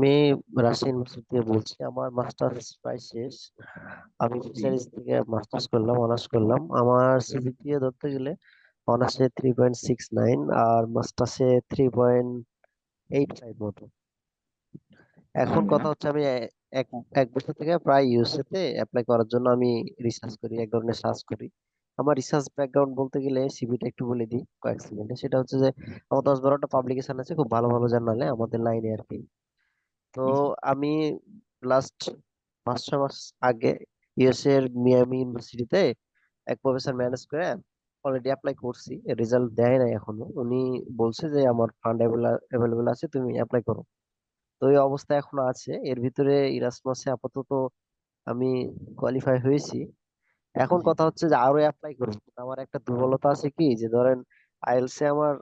আমি রাজশাহী ইউনিভার্সিটি থেকে বলছি। আমার মাস্টার্স প্রায় শেষ। আমি জি। ফিশারিজ থেকে মাস্টার্স করলাম, অনার্স করলাম। আমার সিজিপিএ ধরতে গেলে অনার্সে 3.69 আর মাস্টার্সে 3.85 মতো। এখন কথা আলহামদুলিল্লাহ। হচ্ছে আমি এক এক বছর থেকে প্রায় ইউএসএ তে অ্যাপ্লাই করার জন্য আমি রিসার্চ করি, এক ধরনের সার্চ করি। আমার রিসার্চ ব্যাকগ্রাউন্ড বলতে গেলে সিভিটা একটু বলে দিই কয়েক সেকেন্ডে। সেটা হচ্ছে যে আমার 10-12টা পাবলিকেশন আছে খুব ভালো ভালো জার্নালে আমাদের লাইনে আর কি। তো জি। আমি লাস্ট 5-6 মাস আগে ইউএসএ এর মিয়ামি ইউনিভার্সিটিতে এক প্রফেসর ম্যানেজ করে অলরেডি অ্যাপ্লাই করছি। রেজাল্ট দেয় নাই এখনো। উনি বলছে যে আমার ফান্ড অ্যাভেলেবল আছে, তুমি অ্যাপ্লাই করো। তো এই অবস্থা এখনো আছে। এর ভিতরে ইরাসমাসে আপাতত আমি কোয়ালিফাই হয়েছি। এখন জি। কথা হচ্ছে যে আরো অ্যাপ্লাই করবো, কিন্তু আমার একটা দুর্বলতা আছে কি, যে ধরেন আইএলসে আমার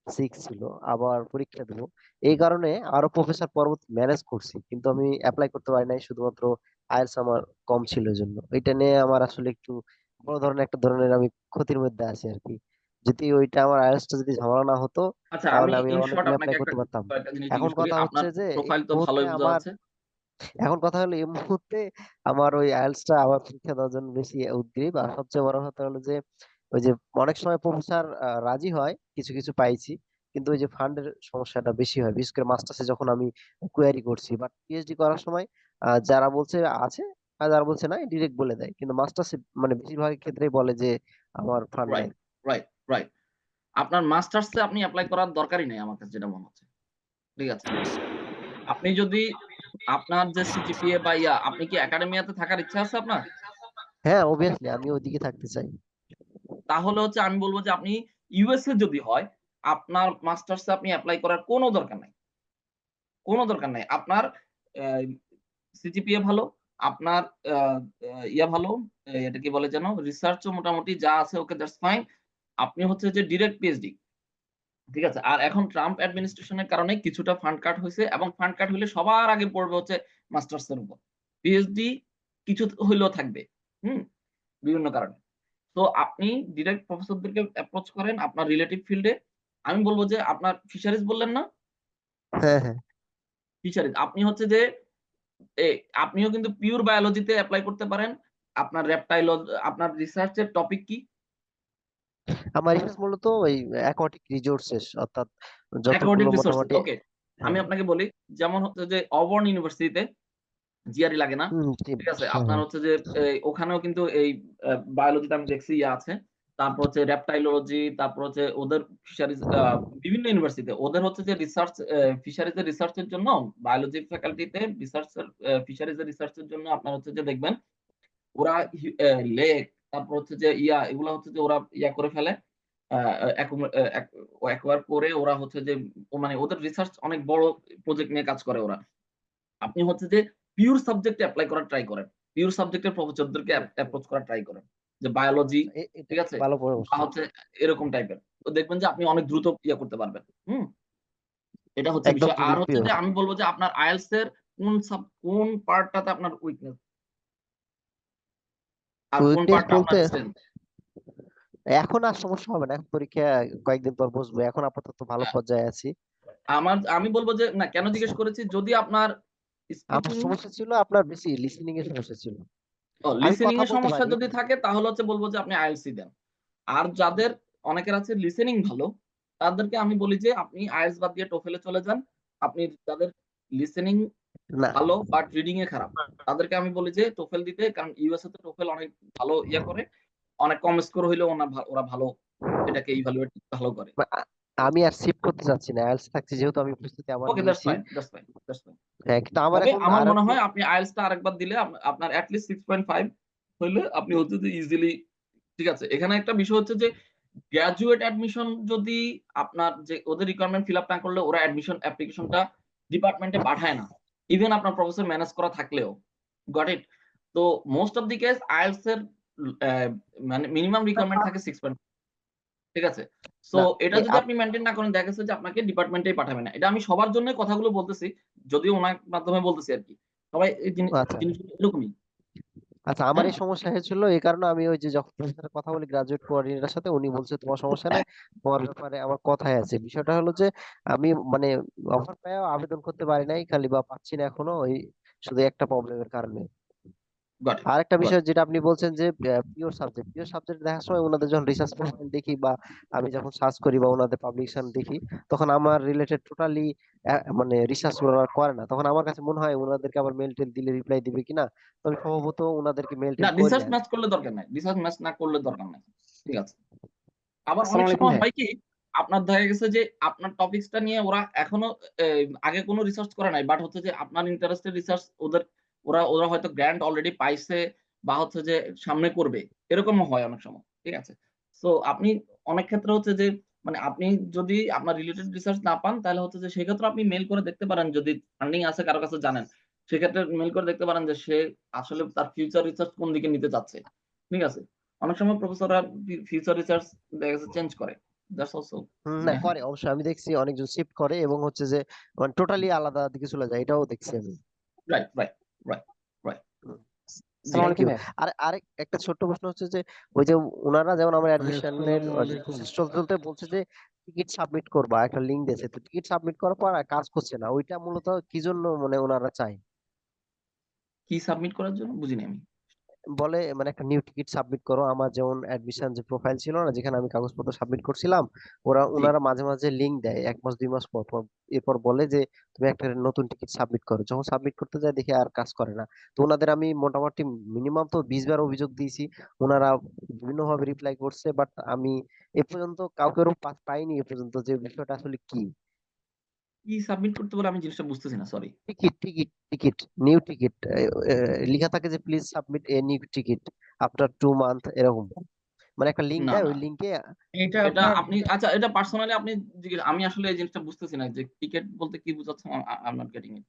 6 ছিল, আবার পরীক্ষা দেবো। এই কারণে আরো প্রফেসর পরবর্তী ম্যানেজ করছি, কিন্তু আমি অ্যাপ্লাই করতে পারি নাই শুধুমাত্র আইএলস আমার কম ছিল এই জন্য। এটা নিয়ে আমার আসলে একটু বড় ধরনের একটা ধরনের আমি ক্ষতির মধ্যে আছি আর কি। যদি ওইটা আমার আইএলসটা যদি ঝামেলা না হতো আচ্ছা, আমি তাহলে আমি ইন শর্ট অনেকগুলো আপনাকে অ্যাপ্লাই একটা করতে পারতাম। কয়েকটা জিনিস এখন জিজ্ঞেস করি। কথা আপনার হচ্ছে যে এই প্রোফাইল তো মুহূর্তে ভালোই বোঝা আমার যাচ্ছে। এখন কথা হলো এই মুহূর্তে আমার ওই আইএলটিএসটা আবার পরীক্ষা দেওয়ার জন্য বেশি উদ্গ্রীব। আর সবচেয়ে বড় কথা হলো যে ওই যে অনেক সময় প্রফেসর রাজি হয়, কিছু কিছু পাইছি, কিন্তু ওই যে ফান্ডের সমস্যাটা বেশি হয়, বিশেষ করে মাস্টার্সে যখন আমি কোয়ারি করছি। বাট পিএইচডি করার সময় যারা বলছে আছে আর যারা বলছে না ডিরেক্ট বলে দেয়, কিন্তু মাস্টার্সে মানে বেশিরভাগ ক্ষেত্রেই বলে যে আমার ফান্ড নাই। Right, right, right. আপনার মাস্টার্সে আপনি অ্যাপ্লাই করার দরকারই নেই আমার কাছে যেটা মনে হচ্ছে। ঠিক আছে? আপনি যদি আপনার যে সিজিপিএ বা আপনি কি একাডেমিয়াতে থাকার ইচ্ছা আছে আপনার? হ্যাঁ, অবভিয়াসলি আমি ওইদিকে থাকতে চাই। তাহলে হচ্ছে আমি বলব যে আপনি ইউএসএ যদি হয়, আপনার মাস্টার্সে আপনি এপ্লাই করার কোনো দরকার নাই। কোনো দরকার নাই। আপনার অ্যা সিজিপিএ ভালো, আপনার আ আ ভালো, এটা কি বলে যেন? রিসার্চ ও মোটামুটি যা আছে ওকে দ্যাটস ফাইন। আপনি হচ্ছে যে ডিরেক্ট পিএইচডি। ঠিক আছে? আর এখন ট্রাম্প অ্যাডমিনিস্ট্রেশন এর কারণে কিছুটা ফান্ড কাট হইছে এবং ফান্ড কাট হইলে সবার আগে পড়বে হচ্ছে মাস্টার্স এর উপর। পিএইচডি কিছু হইলেও থাকবে। হুম? বিভিন্ন কারণে। তো আপনি ডিরেক্ট প্রফেসরদেরকে অ্যাপ্রোচ করেন আপনার রিলেটিভ ফিল্ডে। আমি বলব যে আপনার ফিশারিজ বললেন না? হ্যাঁ, হ্যাঁ। ফিশারিজ। আপনি হচ্ছে যে এ আপনিও কিন্তু পিউর বায়োলজিতে এপ্লাই করতে পারেন। আপনার আপনার রিসার্চ এর টপিক কি? আমার রিসার্চ মূলত ওই অ্যাকোয়াটিক রিসোর্সেস, অর্থাৎ অ্যাকোয়াটিক যতগুলো রিসোর্সেস। মোটামুটি। ওকে। আমি হ্যাঁ। আপনাকে বলি যেমন হচ্ছে যে অবর্ন ইউনিভার্সিটিতে জিআরই লাগে না। জি। ঠিক আছে? হ্যাঁ, আপনার হ্যাঁ। হচ্ছে যে ওখানেও কিন্তু এই বায়োলজিতে আমি দেখছি আছে। তারপর হচ্ছে রেপ্টাইলজি, তারপর হচ্ছে ওদের ফিশারিজ বিভিন্ন ইউনিভার্সিটিতে ওদের হচ্ছে যে রিসার্চ ফিশারিজ এর রিসার্চ এর জন্য বায়োলজি ফ্যাকাল্টিতে রিসার্চ এর ফিশারিজ এর রিসার্চ এর জন্য আপনার হচ্ছে যে দেখবেন ওরা লেক তারপর হচ্ছে যে এগুলা হচ্ছে যে ওরা করে ফেলে। আ অ্যাকুমু অ্যা অ্যাক অ্যাকোয়ার করে ওরা হচ্ছে যে মানে ওদের রিসার্চ অনেক বড় প্রজেক্ট নিয়ে কাজ করে ওরা। আপনি হচ্ছে যে পিওর সাবজেক্ট এ এপ্লাই করার ট্রাই করেন। পিওর সাবজেক্ট এর প্রফেসরদেরকে অ্যাপ্রোচ করার ট্রাই করেন। যে বায়োলজি, এটা ঠিক আছে? ভালো বা পরামর্শ। হচ্ছে এরকম টাইপের। তো দেখবেন যে আপনি অনেক দ্রুত করতে পারবেন। হুম? এটা হচ্ছে একদম বিষয়। আর হচ্ছে জনপ্রিয়। যে আমি বলব যে আপনার IELTS এর কোন পার্টটাতে আপনার উইকনেস আর কোন উইকনেস পার্টটা বলতে আপনার স্ট্রেংথ? এখন আর সমস্যা হবে না, এখন পরীক্ষা কয়েকদিন পর বসবো, এখন আপাতত ভালো আ পর্যায়ে আছি। আমি বলব যে না কেন জিজ্ঞেস করেছি যদি আপনার আমার স্পিকিং সমস্যা ছিল আপনার বেশি লিসেনিং এর সমস্যা ছিল। আমি লিসেনিং কথা এর বলতে সমস্যা পারি। যদি থাকে তাহলে হচ্ছে বলব যে আপনি IELTS দেন। আর যাদের অনেকের আছে লিসেনিং ভালো, তাদেরকে আমি বলি যে আপনি IELTS বাদ দিয়ে TOEFL এ চলে যান। আপনি যাদের লিসেনিং না, ভালো বাট রিডিং এ খারাপ, তাদেরকে আমি বলি যে TOEFL দিতে। কারণ USA তে TOEFL অনেক ভালো করে। অনেক কম স্কোর হইলেও ওরা ভালো এটাকে ইভালুয়েট ভালো করে। আমি আর শিফট করতে চাচ্ছি না, আইএলটিএস থাকছি যেহেতু আমি প্রস্তুতি আবার ওকে দ্যাটস নিয়েছি। Fine, that's fine, that's fine. হ্যাঁ, কিন্তু আমার তবে এখন আমার আর মনে একটু। হয় আপনি IELTS টা আরেকবার দিলে আপনার এট লিস্ট 6.5 হইলে আপনি হচ্ছে যে ইজিলি ঠিক আছে। এখানে একটা বিষয় হচ্ছে যে গ্র্যাজুয়েট অ্যাডমিশন যদি আপনার যে ওদের রিকোয়ারমেন্ট ফিল আপ না করলে ওরা অ্যাডমিশন অ্যাপ্লিকেশনটা ডিপার্টমেন্টে পাঠায় না। ইভেন আপনার প্রফেসর ম্যানেজ করা থাকলেও। Got it? তো most of the case IELTS এর অ্যা মানে মিনিমাম রিকোয়ারমেন্ট থাকে 6. ঠিক আছে? সো না, এটা যদি আপনি মেইনটেইন না করেন দেখা গেছে যে আপনাকে ডিপার্টমেন্টেই পাঠাবে না। এটা আমি সবার জন্যই কথাগুলো বলতেছি। যদিও উনার মাধ্যমে বলতেছি আরকি। সবাই এই আচ্ছা। জিনিসগুলো এরকমই। আচ্ছা, আমার হ্যাঁ, এই সমস্যা হয়েছিল এই কারণে আমি ওই যে যখন প্রফেসরের কথা বলি গ্রাজুয়েট কোঅর্ডিনেটরের সাথে, উনি বলছে তোমার সমস্যা নাই, তোমার ব্যাপারে আমার কথাই আছে। বিষয়টা হলো যে আমি মানে অফার পেয়েও আবেদন করতে পারি নাই, খালি বা পাচ্ছি না এখনো, ওই শুধু একটা প্রবলেমের কারণে। গট ইট, আর একটা গট বিষয় ইট। যেটা আপনি বলছেন যে পিওর সাবজেক্ট দেখার সময় ওনাদের যখন রিসার্চ প্রোফাইল দেখি বা আমি যখন সার্চ করি বা ওনাদের পাবলিকেশন দেখি, তখন আমার রিলেটেড টোটালি মানে রিসার্চ ওনারা করে না। তখন আমার কাছে মনে হয় ওনাদেরকে আবার মেল টেল দিলে রিপ্লাই দিবে কিনা, তো আমি সম্ভবত ওনাদেরকে মেল না, টেল করি রিসার্চ না। ম্যাচ করলে দরকার নাই, রিসার্চ ম্যাচ না করলে দরকার নাই। ঠিক আছে। আবার আসসালামু অনেক আলাইকুম সময় ভাই। হয় কি, আপনার দেখা গেছে যে আপনার টপিকসটা নিয়ে ওরা এখনো আগে কোনো রিসার্চ করে নাই। বাট হচ্ছে যে আপনার ইন্টারেস্টেড রিসার্চ ওরা ওরা হয়তো গ্র্যান্ট অলরেডি পাইছে বা হচ্ছে যে সামনে করবে। এরকমও হয় অনেক সময়। ঠিক আছে? সো আপনি অনেক ক্ষেত্রে হচ্ছে যে মানে আপনি যদি আপনার রিলেটেড রিসার্চ না পান তাহলে হচ্ছে যে সেক্ষেত্রে আপনি মেইল করে দেখতে পারেন, যদি ফান্ডিং আছে কারো কাছে জানেন। সেক্ষেত্রে মেইল করে দেখতে পারেন যে সে আসলে তার ফিউচার রিসার্চ কোন দিকে নিতে চাচ্ছে। ঠিক আছে? অনেক সময় প্রফেসররা ফিউচার রিসার্চ দেখা গেছে চেঞ্জ করে। দ্যাটস অলসো না, মানে হ্যাঁ, করে অবশ্যই, আমি দেখছি অনেকজন শিফট করে এবং হচ্ছে যে মানে টোটালি আলাদা দিকে চলে যায়, এটাও দেখছি আমি। Right, right, right, right. জি, আসসালামু থ্যাংক আলাইকুম ইউ। ভাই। আর আরেক একটা ছোট্ট প্রশ্ন হচ্ছে যে ওই যে ওনারা যেমন আমার ভাই অ্যাডমিশনের আসসালামু আলাইকুম। প্রসেস চলতে চলতে বলছে যে টিকিট সাবমিট করবা, একটা লিংক দিয়েছে, তো টিকিট সাবমিট করার পর আর কাজ করছে না, ওইটা মূলত কি জন্য মানে ওনারা চায়? কি সাবমিট করার জন্য বুঝিনি আমি। বলে মানে একটা নিউ টিকিট সাবমিট করো, আমার যেমন অ্যাডমিশন যে প্রোফাইল ছিল না যেখানে আমি কাগজপত্র সাবমিট করছিলাম, জি। ওনারা মাঝে মাঝে লিংক দেয় 1 মাস 2 মাস পর পর, এরপর বলে যে তুমি একটা নতুন টিকিট সাবমিট করো, যখন সাবমিট করতে যায় দেখি আর কাজ করে না। তো ওনাদের আমি মোটামুটি মিনিমাম তো 20 বার অভিযোগ দিয়েছি, ওনারা বিভিন্ন ভাবে রিপ্লাই করছে, বাট আমি এ পর্যন্ত কাউকে পাইনি এ পর্যন্ত, যে বিষয়টা আসলে কি। কি সাবমিট করতে বলে আমি জিনিসটা বুঝতেছি না, sorry. Ticket ticket ticket new ticket লেখা থাকে যে please submit a new ticket after 2 month, এরকম মানে একটা লিংক না, দেয়, না। ওই লিংকে। এটা এটা আপনার আপনি আচ্ছা, এটা পার্সোনালি আপনি আমি আসলে এই জিনিসটা বুঝতেছি না যে টিকেট বলতে কি বোঝাচ্ছেন? আই এম নট গেটিং ইট।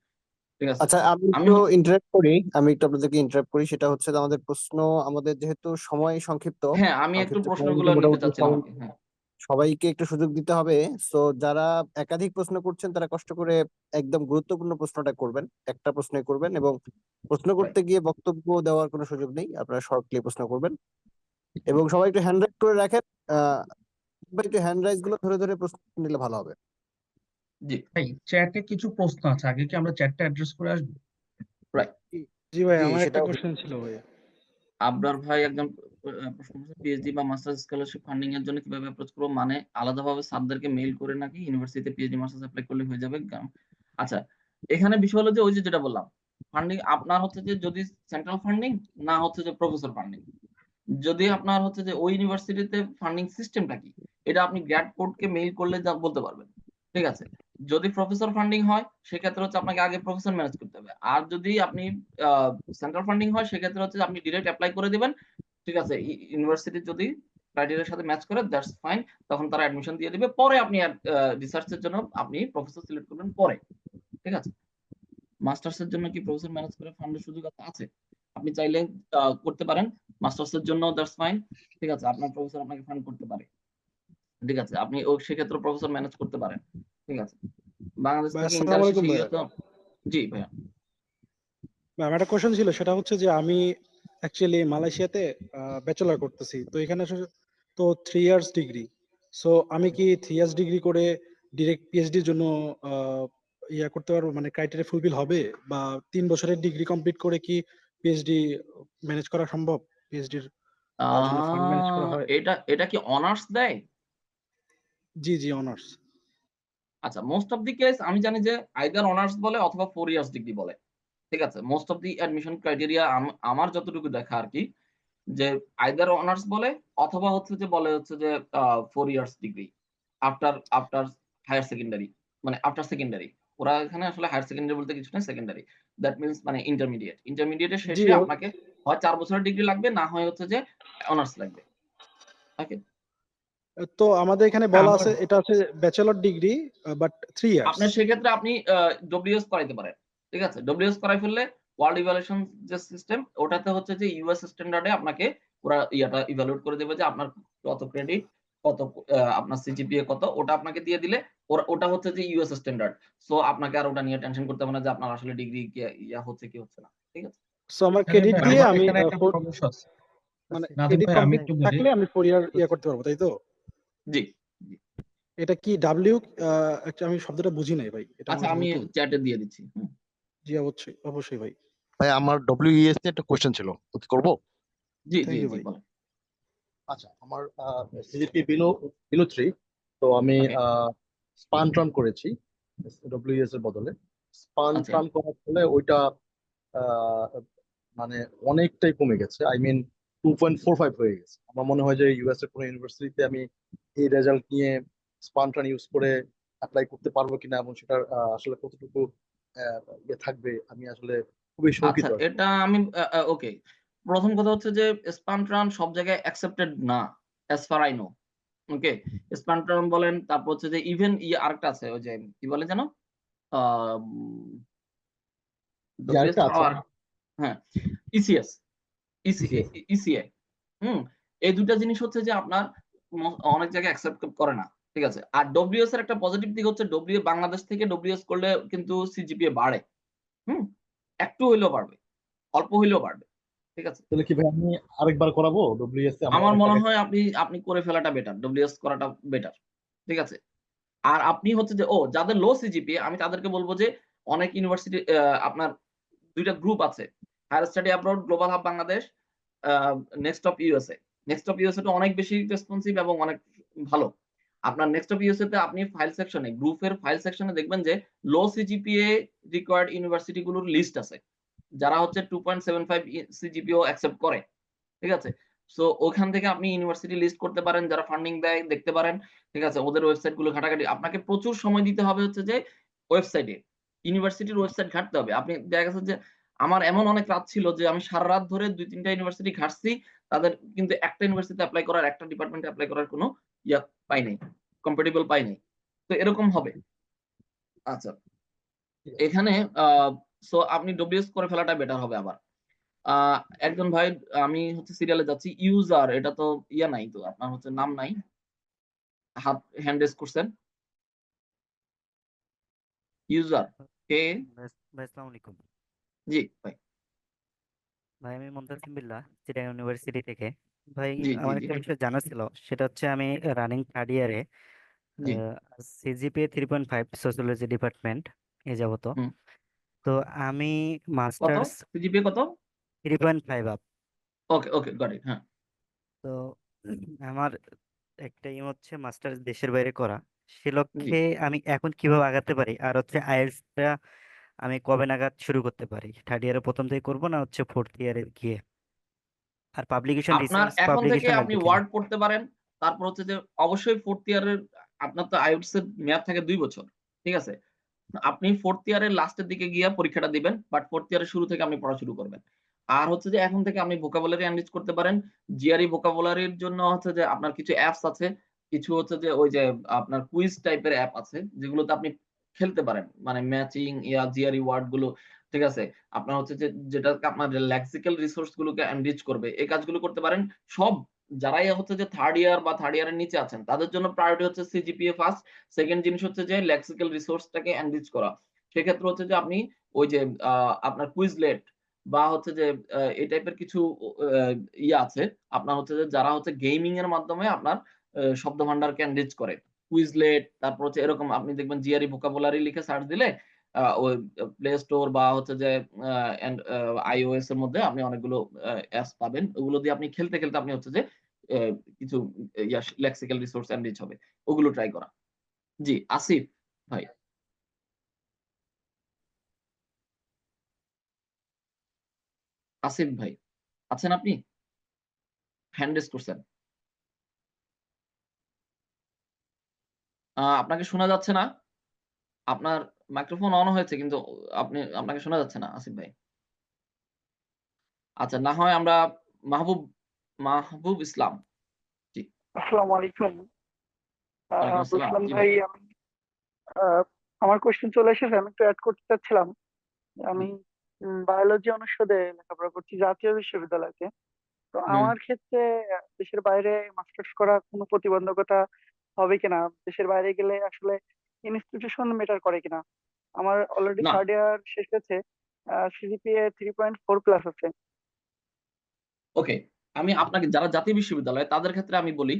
ঠিক আছে? আচ্ছা, আমি আমি একটু হচ্ছে ইন্টারাপ্ট করি। আমি একটু আপনাদেরকে ইন্টারাপ্ট করি। সেটা হচ্ছে যে আমাদের প্রশ্ন, আমাদের যেহেতু সময় সংক্ষিপ্ত, হ্যাঁ, আমি একটু সংক্ষিপ্ত সময়ের প্রশ্নগুলো মধ্যে নিতে মোটামুটি চাচ্ছিলাম আরকি। হ্যাঁ, সবাইকে একটু সুযোগ দিতে হবে। সো যারা একাধিক প্রশ্ন করছেন তারা কষ্ট করে একদম গুরুত্বপূর্ণ প্রশ্নটা করবেন, একটা প্রশ্নই করবেন, এবং প্রশ্ন রাইট। করতে গিয়ে বক্তব্য দেওয়ার কোনো সুযোগ নেই। আপনারা শর্টলি প্রশ্ন করবেন এবং সবাই একটু হ্যান্ড রাইজ করে রাখেন। আহ একটু হ্যান্ড রাইজ গুলো ধরে ধরে প্রশ্ন নিলে ভালো হবে। জি, ভাই চ্যাটে কিছু প্রশ্ন আছে, আগে কি আমরা চ্যাটটা অ্যাড্রেস করে আসবো? রাইট। জি ভাই, জি, আমার একটা সেটাও ঠিক। কোশ্চেন ছিল ভাই। আবরার ভাই একজন প্রশ্ন করেছে, পিএইচডি বা মাস্টার্স স্কলারশিপ ফান্ডিং এর জন্য কিভাবে অ্যাপ্রোচ করব? মানে আলাদাভাবে স্যারদেরকে মেইল করে নাকি ইউনিভার্সিটিতে পিএইচডি মাস্টার্স এপ্লাই করলে হয়ে যাবে? আচ্ছা, এখানে বিষয় হলো যে ওই যে যেটা বললাম, ফান্ডিং আপনার হচ্ছে যে যদি সেন্ট্রাল ফান্ডিং না হচ্ছে যে প্রফেসর ফান্ডিং। যদি আপনার হচ্ছে যে ওই ইউনিভার্সিটিতে ফান্ডিং সিস্টেমটা কি, এটা আপনি গ্র্যাড কোডকে মেইল করলে যা বলতে পারবেন। ঠিক আছে? যদি প্রফেসর ফান্ডিং হয় সেক্ষেত্রে হচ্ছে আপনাকে আগে প্রফেসর ম্যানেজ করতে হবে। আর যদি আপনি আ সেন্ট্রাল ফান্ডিং হয় সেক্ষেত্রে হচ্ছে আপনি ডিরেক্ট এপ্লাই করে দিবেন। ঠিক আছে? ইউনিভার্সিটি যদি ক্রাইটেরিয়ার সাথে ম্যাচ করে দ্যাটস ফাইন। তখন তারা অ্যাডমিশন দিয়ে দিবে। পরে আপনি রিসার্চ এর জন্য আপনি প্রফেসর সিলেক্ট করবেন পরে। ঠিক আছে? মাস্টার্স এর জন্য কি প্রফেসর ম্যানেজ করে ফান্ডের সুযোগ আছে? আপনি চাইলে করতে পারেন। মাস্টার্স এর জন্য দ্যাটস ফাইন। ঠিক আছে? আপনার প্রফেসর আপনাকে ফান্ড করতে পারে। ঠিক আছে? আপনি সেক্ষেত্রে প্রফেসর ম্যানেজ করতে পারেন। ঠিক আছে? বাংলাদেশ ভাই থেকে আসসালামু ইন্টার আলাইকুম শেষে ভাইয়া। ইউএস তো জি ভাইয়া। ভাই, আমার একটা কোশ্চেন ছিল, সেটা হচ্ছে যে আমি অ্যাকচুয়ালি মালয়েশিয়াতে ব্যাচেলর করতেছি, তো এখানে তো 3 ইয়ার্স ডিগ্রি। সো আমি কি 3 ইয়ার্স ডিগ্রি করে ডিরেক্ট পিএইচডির জন্য আহ, ইয়া করতে পারবো, মানে ক্রাইটেরিয়া ফুলফিল হবে? বা 3 বছরের ডিগ্রি কমপ্লিট করে কি পিএইচডি ম্যানেজ করা সম্ভব? পিএইচডির আ জন্য ফান্ড ম্যানেজ করা হয়? এটা কি অনার্স দেয়? জি জি, অনার্স। আচ্ছা, মোস্ট অফ দি কেস আমি জানি যে আইদার অনার্স বলে অথবা 4 ইয়ার্স ডিগ্রি বলে। ঠিক আছে? Most of the admission criteria আমার যতটুকু দেখা আরকি, যে আইদার অনার্স বলে অথবা হচ্ছে যে বলে হচ্ছে যে 4 years degree after after higher secondary, মানে আফটার সেকেন্ডারি। ওরা এখানে আসলে হায়ার সেকেন্ডারি বলতে কিছু নাই, সেকেন্ডারি। দ্যাট মিনস মানে ইন্টারমিডিয়েট। ইন্টারমিডিয়েটের জি শেষে আপনাকে হয় ৪ বছরের ডিগ্রি লাগবে, না হয় হচ্ছে যে অনার্স লাগবে। ওকে? তো আমাদের এখানে হ্যাঁ, বলা আমার আছে এটা আছে ব্যাচেলর ডিগ্রি, বাট 3 ইয়ার্স। আপনার সেক্ষেত্রে আপনি ডব্লিউএস করাইতে পারেন। ঠিক আছে? ডব্লিউএস করাই ফেললে ওয়ার্ল্ড ইভালুয়েশন যে সিস্টেম ওটাতে হচ্ছে যে ইউএস স্ট্যান্ডার্ড এ আপনাকে ওরা ইয়াটা ইভালুয়েট করে দেবে যে আপনার কত ক্রেডিট, কত আপনার সিজিপিএ কত, ওটা আপনাকে দিয়ে দিলে ওটা হচ্ছে যে ইউএস স্ট্যান্ডার্ড। সো আপনাকে আর ওটা নিয়ে টেনশন করতে হবে না যে আপনার আসলে ডিগ্রি কি ইয়া হচ্ছে কি হচ্ছে না। ঠিক আছে? সো আমার আরে ক্রেডিট ভাই দিয়ে আমার আমি এখানে একটা four- সমস্যা আছে। মানে নাদিম ক্রেডিট ভাই আমি কমপ্লিট একটু বলি। থাকলে আমি 4 ইয়ার ইয়ে করতে পারবো, তাই তো? জি জি। এটা কি ডাব্লিউ? আমি শব্দটা বুঝি নাই ভাই, এটা আমার আচ্ছা কাছে আমি নতুন। চ্যাটে দিয়ে দিচ্ছি। জি অবশ্যই অবশ্যই ভাই, ভাই আমার ডব্লিউইএস নিয়ে একটা কোশ্চেন ছিল, কি করব? জি জি থ্যাংক ইউ জি ভাই। বলেন। আচ্ছা, আমার সিজিপি বিলো বিলো 3, তো আমি ওকে স্পান ট্রান করেছি ডব্লিউইএস এর বদলে। স্পান আচ্ছা ট্রান করার ফলে ওইটা আহ, মানে অনেকটাই কমে গেছে, আই মিন 2.45 হয়ে গেছে। আমার মনে হয় যে ইউএস এর কোনো ইউনিভার্সিটিতে আমি এই রেজাল্ট নিয়ে স্পান ট্রান ইউজ করে অ্যাপ্লাই করতে পারবো কিনা, এবং সেটার আসলে কতটুকু ইয়ে থাকবে, আমি আসলে খুবই আচ্ছা শঙ্কিত আর কি। এটা আমি ওকে, প্রথম কথা হচ্ছে যে স্পান্ট্রান সব জায়গায় অ্যাকসেপ্টেড না অ্যাজ ফার আই নো। ওকে, স্পান্ট্রান বলেন, তারপর হচ্ছে যে ইভেন আরেকটা আছে ওই যে কি বলে যেন ডব্লিউএস আরেকটা ছাড়াও আছে। আর হ্যাঁ ইসিএস ইসিএ। এই দুটা জিনিস হচ্ছে যে আপনার অনেক জায়গায় অ্যাকসেপ্ট করে না। ঠিক আছে, আর ডব্লিউএস এর একটা পজিটিভ দিক হচ্ছে বাংলাদেশ থেকে ডব্লিউএস করলে কিন্তু সিজিপিএ বাড়ে। হুম, একটু হইলেও বাড়বে, অল্প হইলেও বাড়বে। ঠিক আছে, তাহলে কি ভাই আমি আরেকবার করাবো ডব্লিউএস এ? আমার আমার অনেক মনে টাকা। হয় আপনি আপনি করে ফেলাটা বেটার, ডব্লিউএস করাটা বেটার। ঠিক আছে, আর আপনি হচ্ছে যে যাদের লো সিজিপিএ আমি তাদেরকে বলবো যে অনেক ইউনিভার্সিটি আপনার ২ টা গ্রুপ আছে। Higher study abroad, Global Hub Bangladesh, a next of USA. Next of USA টা অনেক বেশি রেসপন্সিভ এবং অনেক ভালো। আপনার নেক্সট অফ ইউএসএ তে আপনি ফাইল সেকশনে, গ্রুপের ফাইল সেকশনে দেখবেন যে লো সিজিপিএ রিকোয়ার্ড ইউনিভার্সিটি গুলোর লিস্ট আছে। যারা হচ্ছে 2.75 সিজিপিএও অ্যাকসেপ্ট করে। ঠিক আছে? সো ওখান থেকে আপনি ইউনিভার্সিটি লিস্ট করতে পারেন, যারা ফান্ডিং দেয় দেখতে পারেন। ঠিক আছে? ওদের ওয়েবসাইট গুলো ঘাটাঘাটি আপনাকে প্রচুর সময় দিতে হবে হচ্ছে যে ওয়েবসাইটে। ইউনিভার্সিটির ওয়েবসাইট ঘাঁটতে হবে। আপনি দেখা গেছে যে আমার এমন অনেক রাত ছিল যে আমি সারারাত ধরে ২-৩ টা ইউনিভার্সিটি ঘাঁটছি। তাদের কিন্তু একটা ইউনিভার্সিটিতে এপ্লাই করার, একটা ডিপার্টমেন্টে এপ্লাই করার কোনো ইয়া পাই নাই। কম্প্যাটিবল পাই নাই। তো এরকম হবে। আচ্ছা। এখানে আ সো আপনি ডব্লিউএস করে ফেলাটা বেটার হবে আবার। আ একজন ভাই, আমি হচ্ছে সিরিয়ালে যাচ্ছি। ইউজার এটা তো নাই তো, আপনার হচ্ছে নাম নাই। হ্যান্ড রেইজ করছেন। ইউজার কে? ভাই ভাই, আসসালামু আলাইকুম। জি ভাই। ভাই আমি মুনতাসিম বিল্লাহ, চিটাগাং ইউনিভার্সিটি থেকে। ভাই জি, জি, আমার জি, একটা বিষয় জানার ছিল, সেটা হচ্ছে আমি রানিং থার্ড ইয়ারে জি। সিজিপিএ 3.5 সোশিওলজি ডিপার্টমেন্ট এ যাবত। হুম। তো আমি কত? মাস্টার্স সিজিপিএ কত? 3.5 up. Okay, okay got it. হ্যাঁ। তো আমার একটা এম হচ্ছে মাস্টার্স দেশের বাইরে করা। সে জি। লক্ষ্যে আমি এখন কিভাবে আগাতে পারি, আর হচ্ছে আইএলটিএসটা আমি কবে নাগাদ শুরু করতে পারি? থার্ড ইয়ারে প্রথম থেকে করবো না হচ্ছে ফোর্থ ইয়ারে গিয়ে? আর পাবলিকেশন, আপনার রিসার্চ এখন থেকে পাবলিকেশন আপনি লাগবে কিনা? ওয়ার্ড পড়তে পারেন। তারপর হচ্ছে যে অবশ্যই 4th ইয়ারের আপনার তো আইএলটিএস এর মেয়াদ থাকে ২ বছর। ঠিক আছে? আপনি 4th ইয়ারের লাস্টের দিকে গিয়ে পরীক্ষাটা দিবেন। বাট 4th ইয়ারের শুরু থেকে আপনি পড়া শুরু করবেন। আর হচ্ছে যে এখন থেকে আপনি ভোকাবুলারি এনরিচ করতে পারেন। জিআরই ভোকাবুলারির জন্য হচ্ছে যে আপনার কিছু অ্যাপস আছে। কিছু হচ্ছে যে ওই যে আপনার কুইজ টাইপের অ্যাপ আছে যেগুলোতে আপনি খেলতে পারেন। মানে ম্যাচিং জিআরই ওয়ার্ড গুলো, ঠিক আছে? আপনার হচ্ছে যে যেটা আপনার লেক্সিক্যাল রিসোর্স গুলোকে এনরিচ করবে। এই কাজগুলো করতে পারেন। সব যারাই হচ্ছে যে 3rd ইয়ার বা 3rd ইয়ারের নিচে আছেন তাদের জন্য প্রায়োরিটি হচ্ছে সিজিপিএ ফার্স্ট। সেকেন্ড জিনিস হচ্ছে যে লেক্সিক্যাল রিসোর্সটাকে এনরিচ করা। সেক্ষেত্রে হচ্ছে যে আপনি ওই যে আপনার কুইজলেট বা হচ্ছে যে এই টাইপের কিছু আ আছে। আপনার হচ্ছে যে যারা হচ্ছে গেমিং এর মাধ্যমে আপনার শব্দভান্ডারকে এনরিচ করে। কুইজলেট, তারপর হচ্ছে এরকম আপনি দেখবেন জিআরই ভোকাবুলারি লিখে সার্চ দিলে ওই প্লে স্টোর বা হচ্ছে যে আ এন্ড iOS এর মধ্যে আপনি অনেকগুলো অ্যাপস পাবেন। ওগুলো দিয়ে আপনি খেলতে, খেলতে আপনি হচ্ছে যে এ কিছু লেক্সিক্যাল রিসোর্স এনরিচ হবে। ওগুলো ট্রাই করা। জি, আসিফ ভাই। আসিফ ভাই, আছেন আপনি? হ্যান্ড রেইজ করছেন। আপনাকে শোনা যাচ্ছে না। আপনার মাইক্রোফোন অন হয়েছে কিন্তু আপনাকে শোনা যাচ্ছে না আসিফ ভাই। আচ্ছা, না হয় আমরা মাহবুব মাহবুব ইসলাম। জি, আসসালামু আলাইকুম। ওয়ালাইকুম আসসালাম। বুসলাম জি ভাই, ভাই। আমি আমার কোশ্চেন চলে এসেছে, আমি একটু অ্যাড করতে চাচ্ছিলাম। জি। আমি বায়োলজি অনুষদে লেখাপড়া করছি জাতীয় বিশ্ববিদ্যালয়তে। তো হুম। আমার ক্ষেত্রে দেশের বাইরে মাস্টার্স করা কোনো প্রতিবন্ধকতা হবে কিনা? দেশের বাইরে গেলে আসলে ইনস্টিটিউশন ম্যাটার করে কিনা? আমার অলরেডি না। 3rd ইয়ার শেষ হয়েছে। সিজিপিএ 3.4+ আছে। ওকে, আমি আপনাকে যারা জাতীয় বিশ্ববিদ্যালয় তাদের ক্ষেত্রে আমি বলি,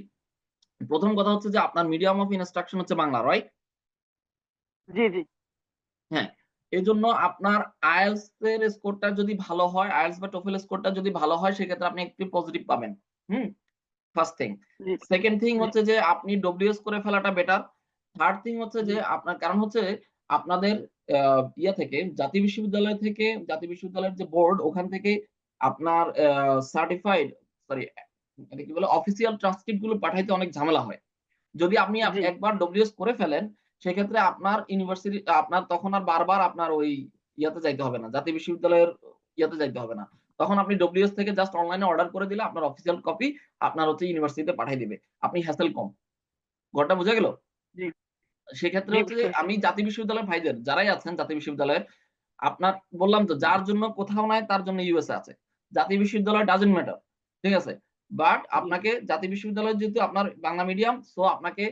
প্রথম কথা হচ্ছে যে আপনার মিডিয়াম অফ ইনস্ট্রাকশন হচ্ছে বাংলা, রাইট? জি জি হ্যাঁ, এই জন্য আপনার আইএলটিএস এর স্কোরটা যদি ভালো হয়, আইএলটিএস বা টোফেল স্কোরটা যদি ভালো হয়, সেক্ষেত্রে আপনি একটি পজিটিভ পাবেন। First thing. জি সেকেন্ড থিং জি হচ্ছে যে আপনি ডব্লিউএস করে ফেলাটা বেটার। থার্ড থিং হচ্ছে যে আপনার কারণ হচ্ছে আপনাদের ইয়া থেকে জাতীয় বিশ্ববিদ্যালয়ের যে বোর্ড, ওখান থেকে আপনার সার্টিফাইড, সরি, এটা কি বলে, অফিসিয়াল ট্রান্সক্রিপ্ট গুলো পাঠাইতে অনেক ঝামেলা হয়। যদি আপনি জি একবার ডব্লিউএস করে ফেলেন, সেক্ষেত্রে আপনার ইউনিভার্সিটি আপনার তখন আর বারবার আপনার ওই ইয়াতে যাইতে হবে না, জাতীয় বিশ্ববিদ্যালয়ের ইয়াতে যাইতে হবে না। তখন আপনি ডব্লিউএস থেকে জাস্ট অনলাইনে অর্ডার করে দিলে আপনার অফিসিয়াল কপি আপনার হচ্ছে ইউনিভার্সিটিতে পাঠিয়ে দিবে। আপনি হ্যাসেল কম। ঘরটা বোঝা গেল? জি সেক্ষেত্রে জি হচ্ছে বুঝতে যে পারছি। আমি জাতীয় বিশ্ববিদ্যালয়ের ভাইদের যারাই আছেন জাতীয় বিশ্ববিদ্যালয়ের, আপনার বললাম তো, যার জন্য কোথাও নাই তার জন্য ইউএসএ আছে। জাতীয় বিশ্ববিদ্যালয় ডাজন্ট ম্যাটার, ঠিক আছে? বাট জি আপনাকে জাতীয় বিশ্ববিদ্যালয় যেহেতু আপনার বাংলা মিডিয়াম, সো আপনাকে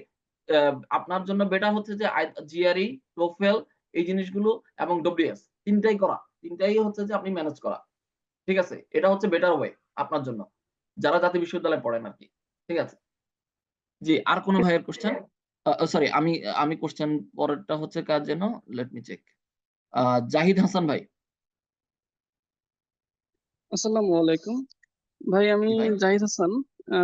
আপনার জন্য বেটার হচ্ছে যে জিআরই, টোফেল, এই জিনিসগুলো এবং ডব্লিউএস তিনটাই করা। তিনটাই হচ্ছে যে আপনি ম্যানেজ করা। ঠিক আছে? এটা হচ্ছে বেটার ওয়ে আপনার জন্য, যারা জাতীয় বিশ্ববিদ্যালয়ে পড়েন আরকি। ঠিক আছে? জি, আর কোন ভাইয়ের কোয়েশ্চেন? সরি, আমি আমি কোয়েশ্চেন পরেরটা হচ্ছে কার যেন? Let me check. Zahid Hasan ভাই। আসসালামু আলাইকুম ভাই, আমি জি ভাই। জাহিদ হাসান,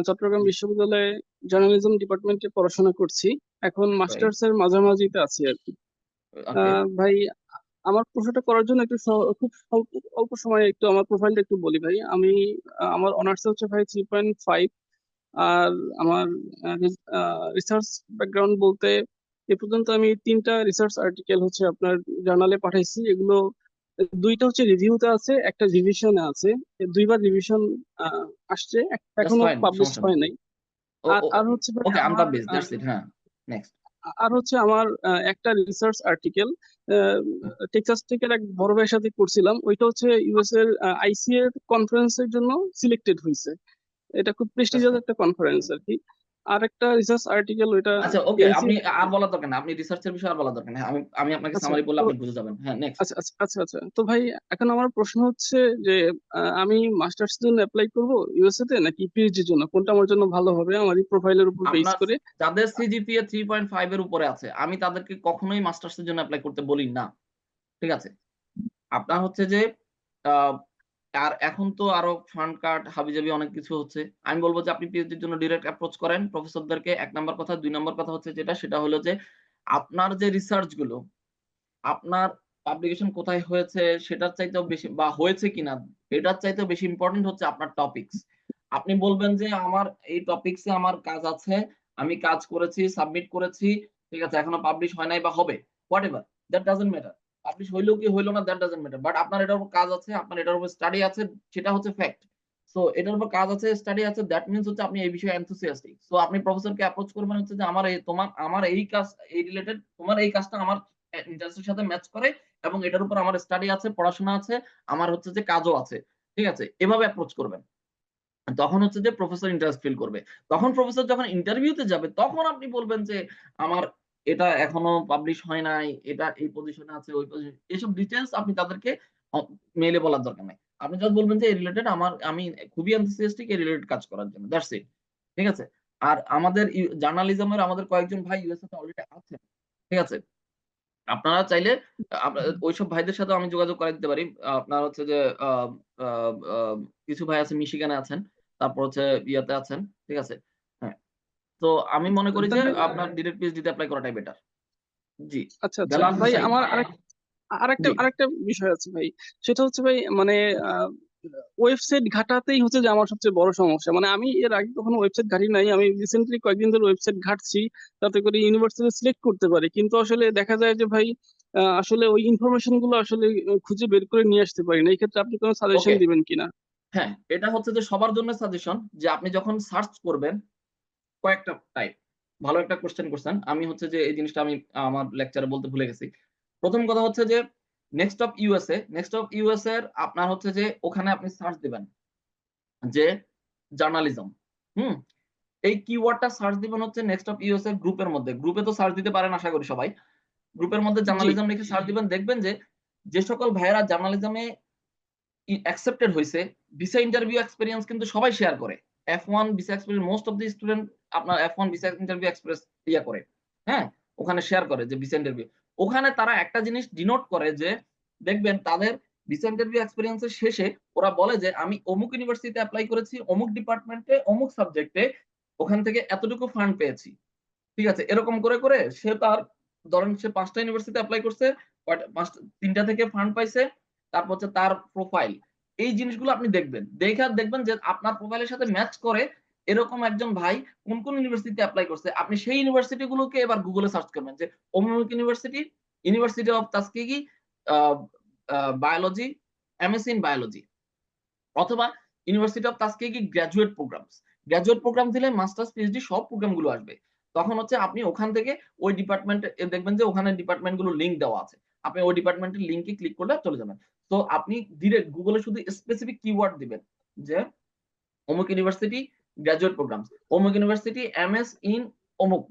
চট্টগ্রাম বিশ্ববিদ্যালয়ে জার্নালিজম ডিপার্টমেন্টে পড়াশোনা করছি। এখন রাইট। মাস্টার্স এর মাঝামাঝিতে আছি আর কি। ওকে। ভাই, আমার প্রশ্নটা করার জন্য একটু খুব স্বল্প অল্প সময়ে একটু আমার প্রোফাইলটা একটু বলি ভাই। আমি আমার অনার্স হচ্ছে ভাই 3.5। আর আমার রিসার্চ ব্যাকগ্রাউন্ড বলতে এ পর্যন্ত আমি 3টা রিসার্চ আর্টিকেল হচ্ছে আপনার জার্নালে পাঠাইছি। এগুলো 2টা হচ্ছে রিভিউতে আছে, একটা রিভিশনে আছে। 2বার রিভিশন আসছে, দ্যাটস এখনো ফাইন, পাবলিশ সমস্যা নেই। হয় নাই। ও আর ও আর হচ্ছে ভাই ওকে, আমার আনপাবলিশড, দ্যাটস ইট। হ্যাঁ, নেক্সট। একটা রিসার্চ আর্টিকেল টেক্সাস টেকের এক বড় ভাইয়ের সাথে করছিলাম। ওইটা হচ্ছে ইউএস এর আইসিএ কনফারেন্সের জন্য সিলেক্টেড হয়েছে। এটা খুব দ্যাটস প্রেস্টিজিয়াস ফাইন। একটা কনফারেন্স আর কি। আর একটা রিসার্চ আর্টিকেল, ওইটা আচ্ছা, ওকে, এনসি। আপনি আর বলার দরকার নাই। আপনি রিসার্চের বিষয়ে আর বলার দরকার নাই। আমি আমি আপনাকে আচ্ছা সামারি বললে তো আপনি বুঝে যাবেন। হ্যাঁ, নেক্সট। আচ্ছা তো ভাই, এখন আমার প্রশ্ন হচ্ছে যে আমি মাস্টার্স জন্য অ্যাপ্লাই করব ইউএসএ তে নাকি পিএইচডির জন্য, কোনটা আমার জন্য ভালো হবে আমার এই প্রোফাইলের উপর বেস আপনার করে? যাদের সিজিপিএ 3.5 এর উপরে আছে, আমি তাদেরকে কখনোই মাস্টার্সের জন্য এপ্লাই করতে বলি না। ঠিক আছে? আপনার হচ্ছে যে আহ, আর এখন তো আরো ফান্ড কার্ড হাবিজাবি অনেক কিছু হচ্ছে। আমি বলবো যে আপনি পিএইচডির জন্য ডিরেক্ট অ্যাপ্রোচ করেন প্রফেসরদেরকে, 1 নাম্বার কথা। 2 নাম্বার কথা হচ্ছে সেটা হলো যে আপনার যে রিসার্চ গুলো, আপনার পাবলিকেশন কোথায় হয়েছে সেটার চাইতেও বেশি, বা হয়েছে কিনা এটার চাইতেও বেশি ইম্পর্টেন্ট হচ্ছে আপনার টপিকস। আপনি বলবেন যে আমার এই টপিকসে আমার কাজ আছে, আমি কাজ করেছি, সাবমিট করেছি, ঠিক আছে, এখনো পাবলিশ হয় নাই বা হবে, whatever, that doesn't matter. Publish হইলো কি হইলো না, দ্যাট ডাজন্ট ম্যাটার। বাট আপনার এটার উপর কাজ আছে, আপনার এটার উপর স্টাডি আছে, সেটা হচ্ছে ফ্যাক্ট। সো এটার উপর কাজ আছে, স্টাডি আছে, দ্যাট মিন্স হচ্ছে আপনি এই বিষয়ে এনথুসিয়াস্টিক। সো আপনি প্রফেসরকে অ্যাপ্রোচ করবেন হচ্ছে যে আমার এই কাজ, এই রিলেটেড, তোমার এই কাজটা আমার ইন্টারেস্টের সাথে ম্যাচ করে, এবং এটার উপর আমার স্টাডি আছে, পড়াশোনা আছে, আমার হচ্ছে যে কাজও আছে। ঠিক আছে? এভাবে অ্যাপ্রোচ করবেন। তখন হচ্ছে যে প্রফেসর ইন্টারেস্ট ফিল করবে। তখন প্রফেসর যখন ইন্টারভিউতে যাবে, তখন আপনি বলবেন যে আমার এটা এখনো পাবলিশ হয় নাই, এটা এই পজিশনে আছে, ওই পজিশন, এসব ডিটেইলস আপনি তাদেরকে মেইলে বলার দরকার নাই। আপনি জাস্ট বলবেন যে এই রিলেটেড আমি খুবই এনথুসিয়াস্টিক এই রিলেটেড কাজ করার জন্য। That's it. ঠিক আছে? আর আমাদের জার্নালিজমের আমাদের কয়েকজন ভাই ইউএসএ তে অলরেডি আছেন। ঠিক আছে? আপনারা চাইলে ওইসব ভাইদের সাথে আমি যোগাযোগ করাই দিতে পারি। আপনার হচ্ছে যে আ আ আ কিছু ভাই আছে মিশিগানে আছেন। তারপর হচ্ছে ইয়াতে আছেন। ঠিক আছে? হ্যাঁ। তো আমি মনে করি যে তবে আপনার ডিরেক্ট পিএইচডি তে এপ্লাই করাটাই বেটার। জি। আচ্ছা বেলাল ভাই, হুসাইন। আমার আরেকটা জি। আরেকটা বিষয় আছে ভাই। সেটা হচ্ছে ভাই, মানে ওয়েবসাইট ঘাটাতেই হচ্ছে যে আমার সবচেয়ে বড় সমস্যা। মানে আমি এর আগে কখনো ওয়েবসাইট ঘাটি নাই, আমি রিসেন্টলি কয়েকদিন ধরে ওয়েবসাইট ঘাটছি, তাতে করে ইউনিভার্সিটি সিলেক্ট করতে পারি। কিন্তু আসলে দেখা যায় যে ভাই, আসলে ওই ইনফরমেশন গুলো আসলে খুঁজে বের করে নিয়ে আসতে পারি না। এই ক্ষেত্রে আপনি কোনো সাজেশন ওকে। দিবেন কিনা? হ্যাঁ, এটা হচ্ছে যে সবার জন্য সাজেশন যে আপনি যখন সার্চ করবেন কয়েকটা টাইপ। ভালো একটা কোয়েশ্চেন করছেন। আমি হচ্ছে যে এই জিনিসটা আমি আমার লেকচারে বলতে ভুলে গেছি। প্রথম কথা হচ্ছে যে নেক্সট অফ ইউএসএ এর আপনার হচ্ছে যে ওখানে আপনি সার্চ দিবেন যে জার্নালিজম। হুম? এই কিওয়ার্ডটা সার্চ দিবেন হচ্ছে নেক্সট অফ ইউএসএ গ্রুপের মধ্যে। গ্রুপে তো সার্চ দিতে পারেন আশা করি সবাই। গ্রুপের মধ্যে জি জার্নালিজম লিখে সার্চ দিবেন, দেখবেন যে যে সকল ভাইয়েরা জার্নালিজমে অ্যাকসেপ্টেড হয়েছে, ভিসা ইন্টারভিউ এক্সপেরিয়েন্স কিন্তু সবাই শেয়ার করে। F1 visa experience, most of the student আপনার F1 ভিসা ইন্টারভিউ এক্সপ্রেস করে, হ্যাঁ, ওখানে শেয়ার করে যে ভিসা ইন্টারভিউ। ওখানে তারা একটা জিনিস ডিনোট করে যে দেখবেন তাদের ভিসা ইন্টারভিউ এক্সপেরিয়েন্সের শেষে ওরা বলে যে আমি অমুক ইউনিভার্সিটিতে অ্যাপ্লাই করেছি, অমুক ডিপার্টমেন্টে, অমুক সাবজেক্টে, ওখান থেকে এতটুকু ফান্ড পেয়েছি। ঠিক আছে, এরকম করে করে সে তার, ধরেন সে 5টা ইউনিভার্সিটিতে অ্যাপ্লাই করছে, 3টা থেকে ফান্ড পাইছে, তারপর হচ্ছে তার প্রোফাইল। এই জিনিসগুলো আপনি দেখবেন, দেখবেন যে আপনার প্রোফাইলের সাথে ম্যাচ করে এরকম একজন ভাই কোন কোন ইউনিভার্সিটিতে অ্যাপ্লাই করছে। আপনি সেই ইউনিভার্সিটি গুলোকে এবার গুগলে সার্চ করবেন যে অমুক university, university of Tuskegee biology, MSc in biology, অথবা university of Tuskegee graduate programs. Graduate program দিলে মাস্টার্স পিএইচডি সব প্রোগ্রাম গুলো আসবে। তখন হচ্ছে আপনি ওখান থেকে ওই ডিপার্টমেন্টে দেখবেন যে ওখানে ডিপার্টমেন্ট গুলো লিংক দেওয়া আছে, আপনি ওই ডিপার্টমেন্টের লিংকে ক্লিক করলে চলে যাবেন। তো আপনি ডিরেক্ট গুগলে শুধু স্পেসিফিক কিওয়ার্ড দিবেন যে অমুক ইউনিভার্সিটি গ্র্যাজুয়েট প্রোগ্রামস, অমুক ইউনিভার্সিটি এমএস ইন অমুক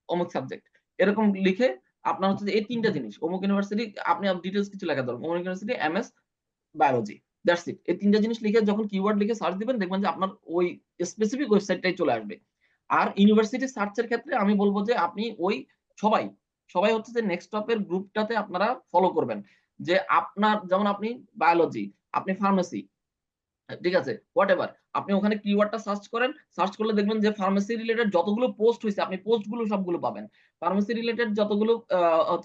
অমুক সাবজেক্ট, এরকম লিখে আপনার হচ্ছে যে এই 3টা জিনিস, অমুক ইউনিভার্সিটি, আপনি ডিটেলস কিছু লেখা দরকার, অমুক university MS biology, that's it. এই 3টা জিনিস লিখে যখন কিওয়ার্ড লিখে সার্চ দিবেন দেখবেন যে আপনার ওই স্পেসিফিক ওয়েবসাইটটাই চলে আসবে। আর ইউনিভার্সিটি সার্চের ক্ষেত্রে আমি বলবো যে আপনি ওই সবাই সবাই হচ্ছে যে নেক্সট টপের গ্রুপটাতে আপনারা ফলো করবেন, যে আপনার যেমন আপনি বায়োলজি, আপনি ফার্মেসি, ঠিক আছে, হোয়াট এভার, আপনি ওখানে কিওয়ার্ডটা সার্চ করেন, সার্চ করলে দেখবেন যে ফার্মেসি রিলেটেড যতগুলো পোস্ট হয়েছে আপনি পোস্টগুলো সবগুলো পাবেন। ফার্মেসি রিলেটেড যতগুলো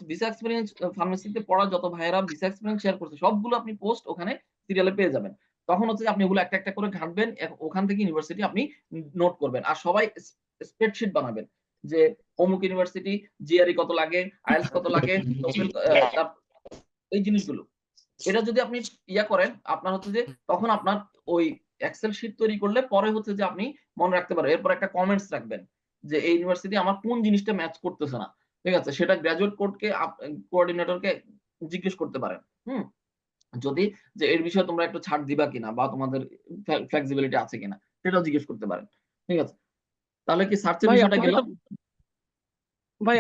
ভিসা এক্সপেরিয়েন্স, ফার্মেসিতে পড়া যত ভাইয়েরা ভিসা এক্সপেরিয়েন্স শেয়ার করছে সবগুলো আপনি পোস্ট ওখানে সিরিয়ালে পেয়ে যাবেন। তখন হচ্ছে যে আপনি ওগুলো একটা একটা করে ঘাঁটবেন, ওখান থেকে ইউনিভার্সিটি আপনি নোট করবেন, আর সবাই স্প্রেডশিট বানাবেন যে অমুক ইউনিভার্সিটি জিআরই কত লাগে, আইএলটিএস কত লাগে, টোফেল, এই জিনিসগুলো। এটা যদি আপনি করেন আপনার হচ্ছে যে তখন আপনার ওই এক্সেল শিট তৈরি করলে পরে হচ্ছে যে আপনি মনে রাখতে পারবেন। এরপর একটা কমেন্টস রাখবেন যে এই ইউনিভার্সিটি আমার কোন জিনিসটা ম্যাচ করতেছে না, ঠিক আছে, সেটা গ্রাজুয়েট কোঅর্ডিনেটরকে জিজ্ঞেস করতে পারেন। যদি যে এর বিষয়ে তোমরা একটু ছাড় দিবা কিনা বা তোমাদের ফ্লেক্সিবিলিটি আছে কিনা সেটাও জিজ্ঞেস করতে পারেন। ঠিক আছে, তাহলে কি সার্চের ভাই বিষয়টা আপনি গেল?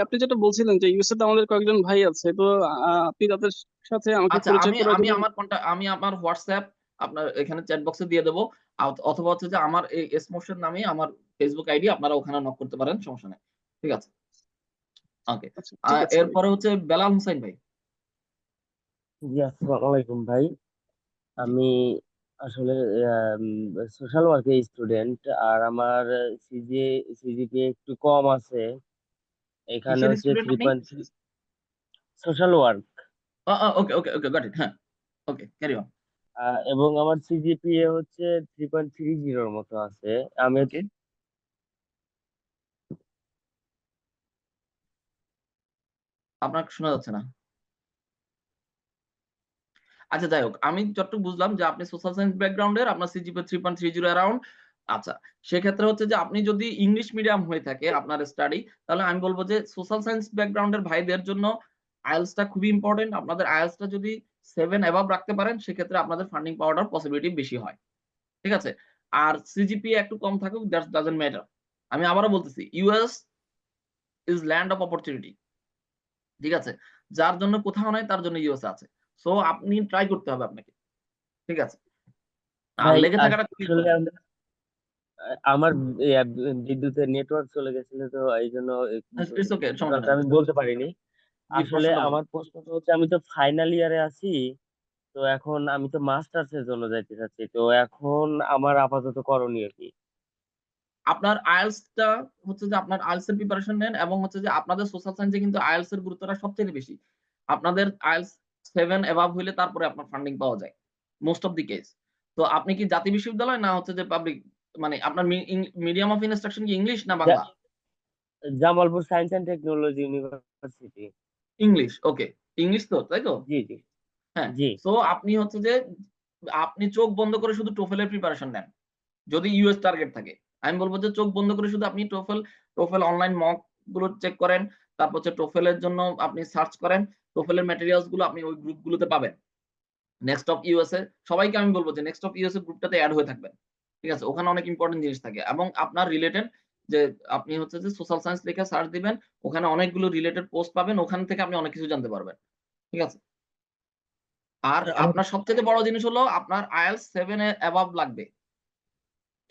আপনি যেটা বলছিলেন যে ইউএসএ তে আমাদের কয়েকজন ভাই আছে, তো আপনি তাদের সাথে আমাকে আচ্ছা, পরিচয় আমি করার আমি জন্য। আমি আমার হোয়াটসঅ্যাপ আপনার এখানে চ্যাট বক্সে দিয়ে দেবো, অথবা হচ্ছে যে আমার এই এসমোশন নামে আমার ফেসবুক আইডি, আপনারা ওখানে নক করতে পারেন, সমস্যা নেই। ঠিক আছে, ওকে। আচ্ছা ঠিক আছে ভাই। এরপরে হচ্ছে বেলাল হোসেন ভাই। জি আসসালামু আলাইকুম ভাই। আমি আসলে সোশ্যাল ওয়ার্কের স্টুডেন্ট, আর আমার সিজিপিএ একটু কম আছে। এখানে কিসের হচ্ছে স্টুডেন্ট আপনি? 3.3 social work, okay okay okay, got it, হ্যাঁ, ওকে, ক্যারি অন। এবং আমার সিজিপিএ হচ্ছে 3.30 মতো আছে। আমি ওকে, আপনার শোনা যাচ্ছে না। আচ্ছা, যাই হোক, আমি যতটুকু বুঝলাম যে আপনি সোশ্যাল সায়েন্স ব্যাকগ্রাউন্ডের, আপনার সিজিপিএ 3.30 অ্যারাউন্ড। আচ্ছা, সেক্ষেত্রে হচ্ছে যে আপনি যদি ইংলিশ মিডিয়াম হয়ে থাকে আপনার স্টাডি, তাহলে আমি বলবো যে সোশ্যাল সায়েন্স ব্যাকগ্রাউন্ডের ভাইদের জন্য আইএলটিএস টা খুবই ইম্পর্টেন্ট। আপনাদের আইএলটিএস টা যদি 7 অ্যাবাভ রাখতে পারেন সেক্ষেত্রে আপনাদের ফান্ডিং পাওয়ার পসিবিলিটি বেশি হয়। ঠিক আছে, আর সিজিপিএ একটু কম থাকুক, দ্যাট ডাজন্ট ম্যাটার। আমি আবারও বলতেছি, US is land of opportunity. ঠিক আছে, যার জন্য কোথাও নাই তার জন্য ইউএস আছে। সো আপনি ট্রাই করতে হবে আপনাকে। ঠিক আছে, আর ভাই লেগে থাকাটা খুবই আসলে important। আমার বিদ্যুতের নেটওয়ার্ক চলে গেছিল, তো এই জন্য ইটস ওকে, সমস্যা টোটালটা নেই। আমি বলতে পারিনি। জি, আসলে প্রশ্নটা বলুন। আমার প্রশ্নটা হচ্ছে, আমি তো ফাইনাল ইয়ারে আছি, তো এখন আমি তো মাস্টার্স এর জন্য যাইতে চাচ্ছি, তো এখন আমার আপাতত করণীয় কি? আপনার আইএলটিএস টা হচ্ছে যে আপনার আইএলটিএস এর প্রিপারেশন নেন, এবং হচ্ছে যে আপনাদের সোশ্যাল সায়েন্সে কিন্তু আইএলটিএস এর গুরুত্বটা সবচেয়ে বেশি। আপনাদের আইএলটিএস 7 অ্যাবাভ হইলে তারপরে আপনার ফান্ডিং পাওয়া যায় মোস্ট অফ দি কেস। তো আপনি কি জাতীয় বিশ্ববিদ্যালয় না হচ্ছে যে পাবলিক, মানে আপনার মিডিয়াম অফ ইনস্ট্রাকশন কি ইংলিশ না Bangla? Jamalpur science and technology university. English, okay, English তো, তাই তো? জি জি হ্যাঁ, জি। সো আপনি হচ্ছে যে আপনি চোখ বন্ধ করে শুধু টোফেলের প্রিপারেশন নেন যদি ইউএস টার্গেট থাকে। আমি বলবো যে চোখ বন্ধ করে শুধু আপনি টোফেল অনলাইন মক গুলো চেক করেন, তারপর হচ্ছে টোফেলের জন্য আপনি সার্চ করেন, টোফেলের ম্যাটেরিয়ালস গুলো আপনি ওই গ্রুপগুলোতে পাবেন। নেক্সট অফ ইউএসএ, সবাইকে আমি বলবো যে নেক্সট অফ ইউএসএ গ্রুপটাতে অ্যাড হয়ে থাকবেন। ঠিক আছে, ওখানে অনেক ইম্পর্টেন্ট জিনিস থাকে, এবং আপনার রিলেটেড যে আপনি হচ্ছে যে সোশ্যাল সায়েন্স লিখে সার্চ দিবেন, ওখানে অনেকগুলো রিলেটেড পোস্ট পাবেন, ওখান থেকে আপনি অনেক কিছু জানতে পারবেন। ঠিক আছে, আর আমার আপনার সবচেয়ে বড় জিনিস হলো আপনার আইএলটিএস 7 এর অ্যাবাভ লাগবে।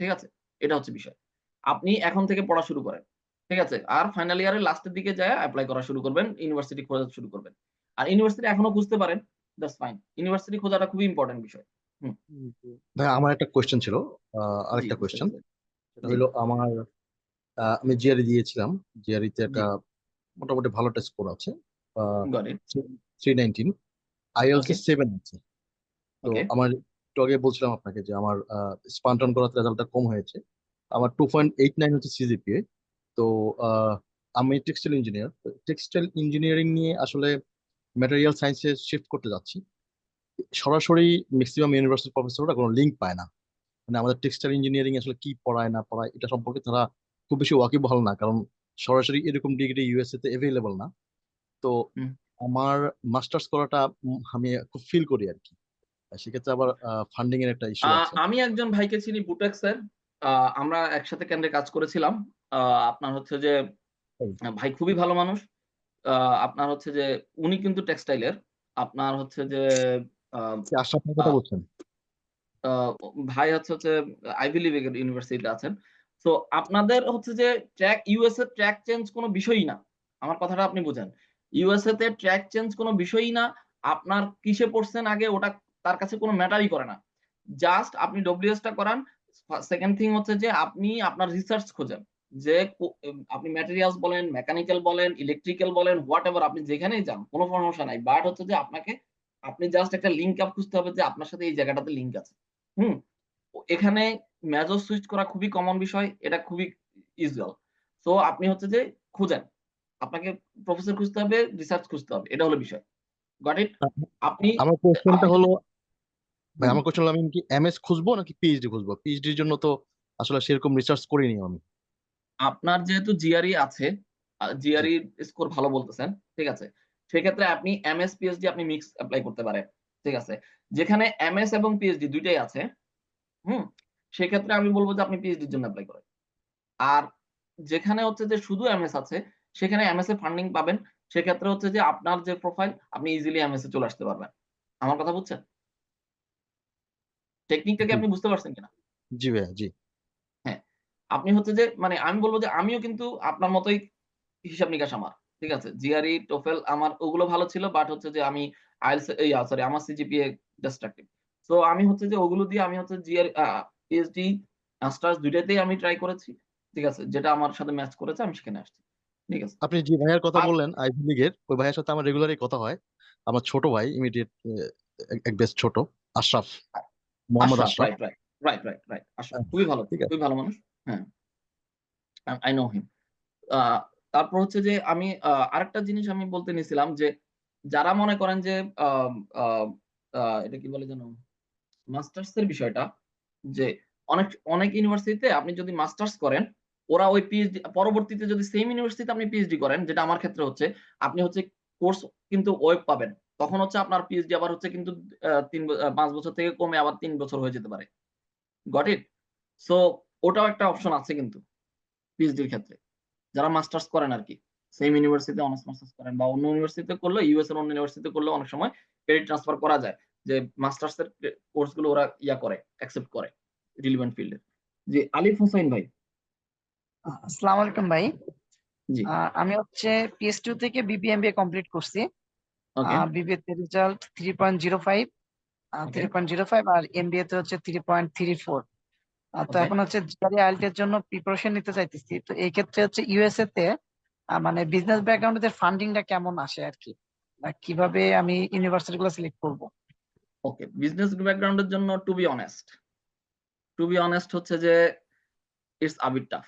ঠিক আছে? এটা হচ্ছে বিষয়। আপনি এখন থেকে পড়া শুরু করেন। ঠিক আছে? আর ফাইনাল ইয়ারের লাস্টের দিকে যায়া এপ্লাই করা শুরু করবেন। ইউনিভার্সিটি খোঁজা শুরু করবেন। আর ইউনিভার্সিটি এখনো খুঁজতে পারেন। That's fine. ইউনিভার্সিটি খোঁজাটা খুবই ইম্পোর্টেন্ট বিষয়। হুম, ভাই আমার একটা কোয়েশ্চেন ছিল, জি আরেকটা বুঝতে কোয়েশ্চেন। পেরেছি। সেটা জি, হলো আমার আমি জিআরই দিয়েছিলাম। জিআরইতে জি, একটা মোটামুটি ভালো একটা স্কোর আছে, গট ইট। 319। আইএলটিএস ওকে, 7 আছে। তো ওকে, আমার একটু আগে বলছিলাম আপনাকে যে আমার স্পান্টন করাতে রেজাল্টটা কম হয়েছে। আমার 2.89 হচ্ছে সিজিপিএ। তো আহ, আমি টেক্সটাইল ইঞ্জিনিয়ার। টেক্সটাইল ইঞ্জিনিয়ারিং নিয়ে আসলে ম্যাটেরিয়াল সায়েন্সে শিফট করতে যাচ্ছি। সরাসরি ম্যাক্সিমাম ইউনিভার্সিটি প্রফেসররা কোনো লিঙ্ক পায় না, মানে আমাদের টেক্সটাইল ইঞ্জিনিয়ারিং আসলে কি পড়ায় না পড়ায় এটা সম্পর্কে তারা খুব বেশি ওয়াকিবহাল না, কারণ সরাসরি এরকম ডিগ্রি ইউএসএ তে অ্যাভেলেবল না। তো হুম। আমার মাস্টার্স করাটা আমি খুব ফিল করি আর কি। আর সেক্ষেত্রে আবার ফান্ডিং এর একটা ইস্যু আছে। আমি একজন ভাইকে চিনি বুটেক্স এর। আমরা একসাথে কেন্দ্রে কাজ করেছিলাম। আপনার হচ্ছে যে তাই? ভাই খুবই ভালো মানুষ। আপনার হচ্ছে যে উনি কিন্তু টেক্সটাইলের। আপনার হচ্ছে যে আ কি আশরাফের আ কথা বলছেন? আ ভাই হচ্ছে আইভি লিগ এর ইউনিভার্সিটিতে আছেন। সো আপনাদের হচ্ছে যে ইউএসএ ট্র্যাক চেঞ্জ কোন বিষয়ই না। আমার কথাটা আপনি বুঝেন। ইউএসএ তে ট্র্যাক চেঞ্জ কোন বিষয়ই না। আপনার কিসে পড়ছেন আগে ওটা তার কাছে কোন ম্যাটারই করে না। জাস্ট আপনি ডব্লিউএস টা করান। সেকেন্ড থিং হচ্ছে যে আপনি আপনার রিসার্চ খোঁজেন। যে আপনি ম্যাটেরিয়ালস বলেন, মেকানিক্যাল বলেন, ইলেকট্রিক্যাল বলেন, হোয়াটএভার আপনি যেখানেই যান কোন সমস্যা নাই। বাট হচ্ছে যে আপনি জাস্ট একটা লিঙ্ক আপ খুঁজতে হবে যে আপনার সাথে এই জায়গাটাতে লিঙ্ক আছে। হুম? এখানে মেজর সুইচ করা খুবই কমন বিষয়। এটা খুবই ইউজুয়াল। সো আপনি হচ্ছে যে খুঁজেন। আপনাকে প্রফেসর খুঁজতে হবে, রিসার্চ খুঁজতে হবে। এটা হলো বিষয়। Got it? আপনি আমার কোশ্চেনটা আপনি হলো, ভাই হুম, আমার কোশ্চেন হলো আমি কি এমএস খুঁজবো নাকি পিএইচডি খুঁজবো? পিএইচডির জন্য তো আসলে সেরকম রিসার্চ করিনি আমি। আপনার যেহেতু জিআরই আছে, জি। জিআরই স্কোর ভালো বলতেছেন। ঠিক আছে? সেক্ষেত্রে আপনি এমএস, পিএইচডি আপনি মিক্স এপ্লাই করতে পারেন। ঠিক আছে? যেখানে এমএস এবং পিএইচডি ২ টাই আছে, হুম? সেক্ষেত্রে আমি বলব যে আপনি পিএইচডির জন্য এপ্লাই করেন। আর যেখানে হচ্ছে যে শুধু এমএস আছে, সেখানে এমএস এ ফান্ডিং পাবেন। সেক্ষেত্রে হচ্ছে যে আপনার যে প্রোফাইল আপনি ইজিলি এমএস এ চলে আসতে পারবেন। আমার কথা বুঝছেন? টেকনিকটা কি জি। আপনি বুঝতে পারছেন কিনা? জি ভাইয়া, জি। হ্যাঁ। আপনি হচ্ছে যে মানে আমি বলব যে আমিও কিন্তু আপনার মতোই হিসাব নিকাশ আমার। ঠিক আছে? জিআরই, টোফেল আমার ওগুলো ভালো ছিল। বাট হচ্ছে যে আমি আইএলটিএস সরি আমার সিজিপিএ ডিস্ট্রাকটিভ। সো আমি হচ্ছে যে ওগুলো দিয়ে আমি হচ্ছে পিএইচডি, মাস্টার্স ২ টাতেই আমি ট্রাই করেছি। ঠিক আছে? যেটা আমার সাথে ম্যাচ করেছে আমি সেখানে আসছি। ঠিক আছে? আপনি যে ভাইয়ার কথা আর বললেন আইভি লিগের, ওই ভাইয়ের সাথে আমার রেগুলারই কথা হয়। আমার ছোট ভাই, ইমিডিয়েট এক বেস্ট ছোট, আশরাফ, মোহাম্মদ আশরাফ, আশরাফ। রাইট। আশরাফ খুবই ভালো, ঠিক আছে। খুবই ভালো মানুষ। হ্যাঁ, I know him. আ তারপর হচ্ছে যে আমি আরেকটা জিনিস আমি বলতে নিছিলাম যে, যারা মনে করেন যে আম আ আ এটা কি বলে যেন? মাস্টার্স এর বিষয়টা যে অনেক ইউনিভার্সিটিতে আপনি যদি মাস্টার্স করেন, ওরা ওই পিএইচডি পরবর্তীতে যদি সেইম ইউনিভার্সিটিতে আপনি পিএইচডি করেন, যেটা আমার ক্ষেত্রে হচ্ছে, আপনি হচ্ছে কোর্স কিন্তু ওয়েব পাবেন। তখন হচ্ছে আপনার পিএইচডি আবার হচ্ছে কিন্তু ৫ বছর থেকে কমে আবার ৩ বছর হয়ে যেতে পারে। Got it? সো ওটাও একটা অপশন আছে কিন্তু পিএইচডির ক্ষেত্রে। যারা মাস্টার্স করেন আরকি। সেইম ইউনিভার্সিটিতে অনার্স মাস্টার্স করেন বা অন্য ইউনিভার্সিটিতে করলে ইউএস এর অন্য ইউনিভার্সিটিতে করলেও অনেক সময় ক্রেডিট ট্রান্সফার করা যায়। যে মাস্টার্স এর কোর্স গুলো ওরা করে, অ্যাকসেপ্ট করে রিলেভেন্ট ফিল্ডে। জি, আলিফ হোসাইন ভাই। আসসালামু আলাইকুম ভাই। জি, আমি হচ্ছে PS2 থেকে BBMBA কমপ্লিট করছি। ওকে, বিবিএ তে রেজাল্ট 3.05, ওকে, 3.05 আর এমবিএ তে হচ্ছে 3.34। তো ওকে। এখন হচ্ছে জিআরই আইএলটিএস এর জন্য প্রিপারেশন নিতে চাইতেছি। তো এই ক্ষেত্রে হচ্ছে ইউএসএ তে মানে বিজনেস ব্যাকগ্রাউন্ডে ফান্ডিংটা কেমন আসে আর কি, কিভাবে আমি ইউনিভার্সিটি গুলো সিলেক্ট করব? ওকে, বিজনেস ব্যাকগ্রাউন্ড এর জন্য টু বি অনেস্ট হচ্ছে যে ইটস আ বিট টাফ।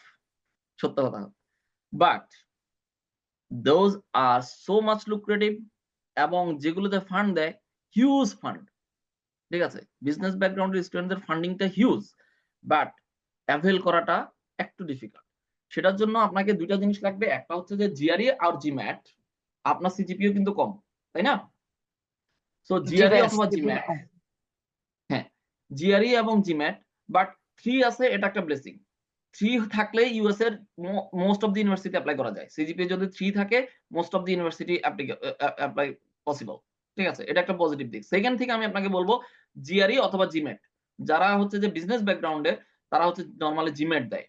সত্য কথা। But those are so much lucrative এবং যেগুলোতে ফান্ড দেয় হিউজ ফান্ড। ঠিক আছে? বিজনেস ব্যাকগ্রাউন্ডের স্টুডেন্টদের ফান্ডিংটা হিউজ। বাট অ্যাভেইল করাটা একটু ডিফিকাল্ট। সেটার জন্য আপনাকে ২ টা জিনিস লাগবে। একটা হচ্ছে যে জিআরই আর জিম্যাট। আপনার সিজিপিএও কিন্তু কম। তাই না? সো জি জিআরই ভাই, অথবা জিম্যাট, হ্যাঁ, জিআরই এবং জিম্যাট বাট ৩ আছে এটা একটা ব্লেসিং। ৩ থাকলেই ইউএস এর most of the university apply করা যায়। সিজিপিএ যদি ৩ থাকে most of the university apply possible. ঠিক আছে, এটা একটা পজিটিভ দিক। সেকেন্ড থেকে আমি আপনাকে বলবো জিআরই অথবা জিম্যাট, যারা হচ্ছে যে বিজনেস ব্যাকগ্রাউন্ডে তারা হচ্ছে নরমালি জিম্যাট দেয়।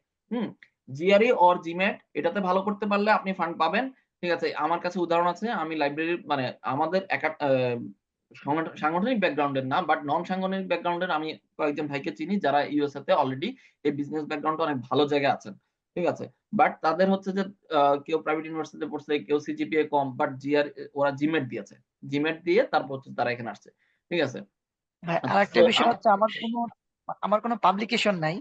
জিআরই অর জিম্যাট এটাতে ভালো করতে পারলে আপনি ফান্ড পাবেন। ঠিক আছে, আমার কাছে উদাহরণ আছে, আমি লাইব্রেরি মানে আমাদের সাংগঠনিক ব্যাকগ্রাউন্ডের না, বাট নন সাংগঠনিক ব্যাকগ্রাউন্ডের আমি কয়েকজন ভাইকে চিনি যারা ইউএসএ তে অলরেডি এই বিজনেস ব্যাকগ্রাউন্ডে অনেক ভালো জায়গায় আছেন। ঠিক আছে, বাট তাদের হচ্ছে যে কেউ প্রাইভেট ইউনিভার্সিটিতে পড়ছে, কেউ সিজিপিএ কম, বাট ওরা জিমেট দিয়েছে, জিমেট দিয়ে তারপর হচ্ছে তারা এখানে আসছে। ঠিক আছে, ভাই আরেকটা তো বিষয় হচ্ছে আমার কোনো পাবলিকেশন নাই।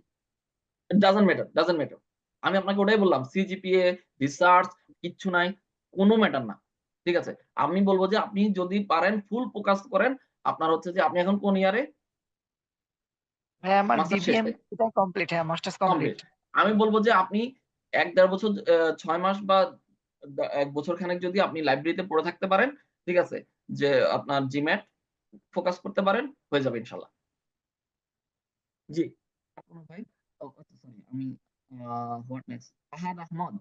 Doesn't matter. আমি আপনাকে ওটাই বললাম, সিজিপিএ রিসার্চ কিচ্ছু নাই, কোনো ম্যাটার না। ঠিক আছে, আমি বলবো যে আপনি যদি পারেন ফুল ফোকাস করেন। আপনার হচ্ছে যে আপনি এখন কোন ইয়ারে? ভাই আমার মাস্টার বিবিএম শেষে এটা কমপ্লিট, হ্যাঁ মাস্টার্স কমপ্লিট। কমপ্লিট। আমি বলবো যে আপনি ১-১.৫ বছর ৬ মাস বা ১ বছর খানেক যদি আপনি লাইব্রেরিতে পড়ে থাকতে পারেন, ঠিক আছে? যে আপনার জিম্যাট ফোকাস করতে পারেন, হয়ে যাবে ইনশাআল্লাহ। জি। আপনার ভাই? আচ্ছা সরি আমি হোয়াট নেক্সট? ফাহাদ আহমদ।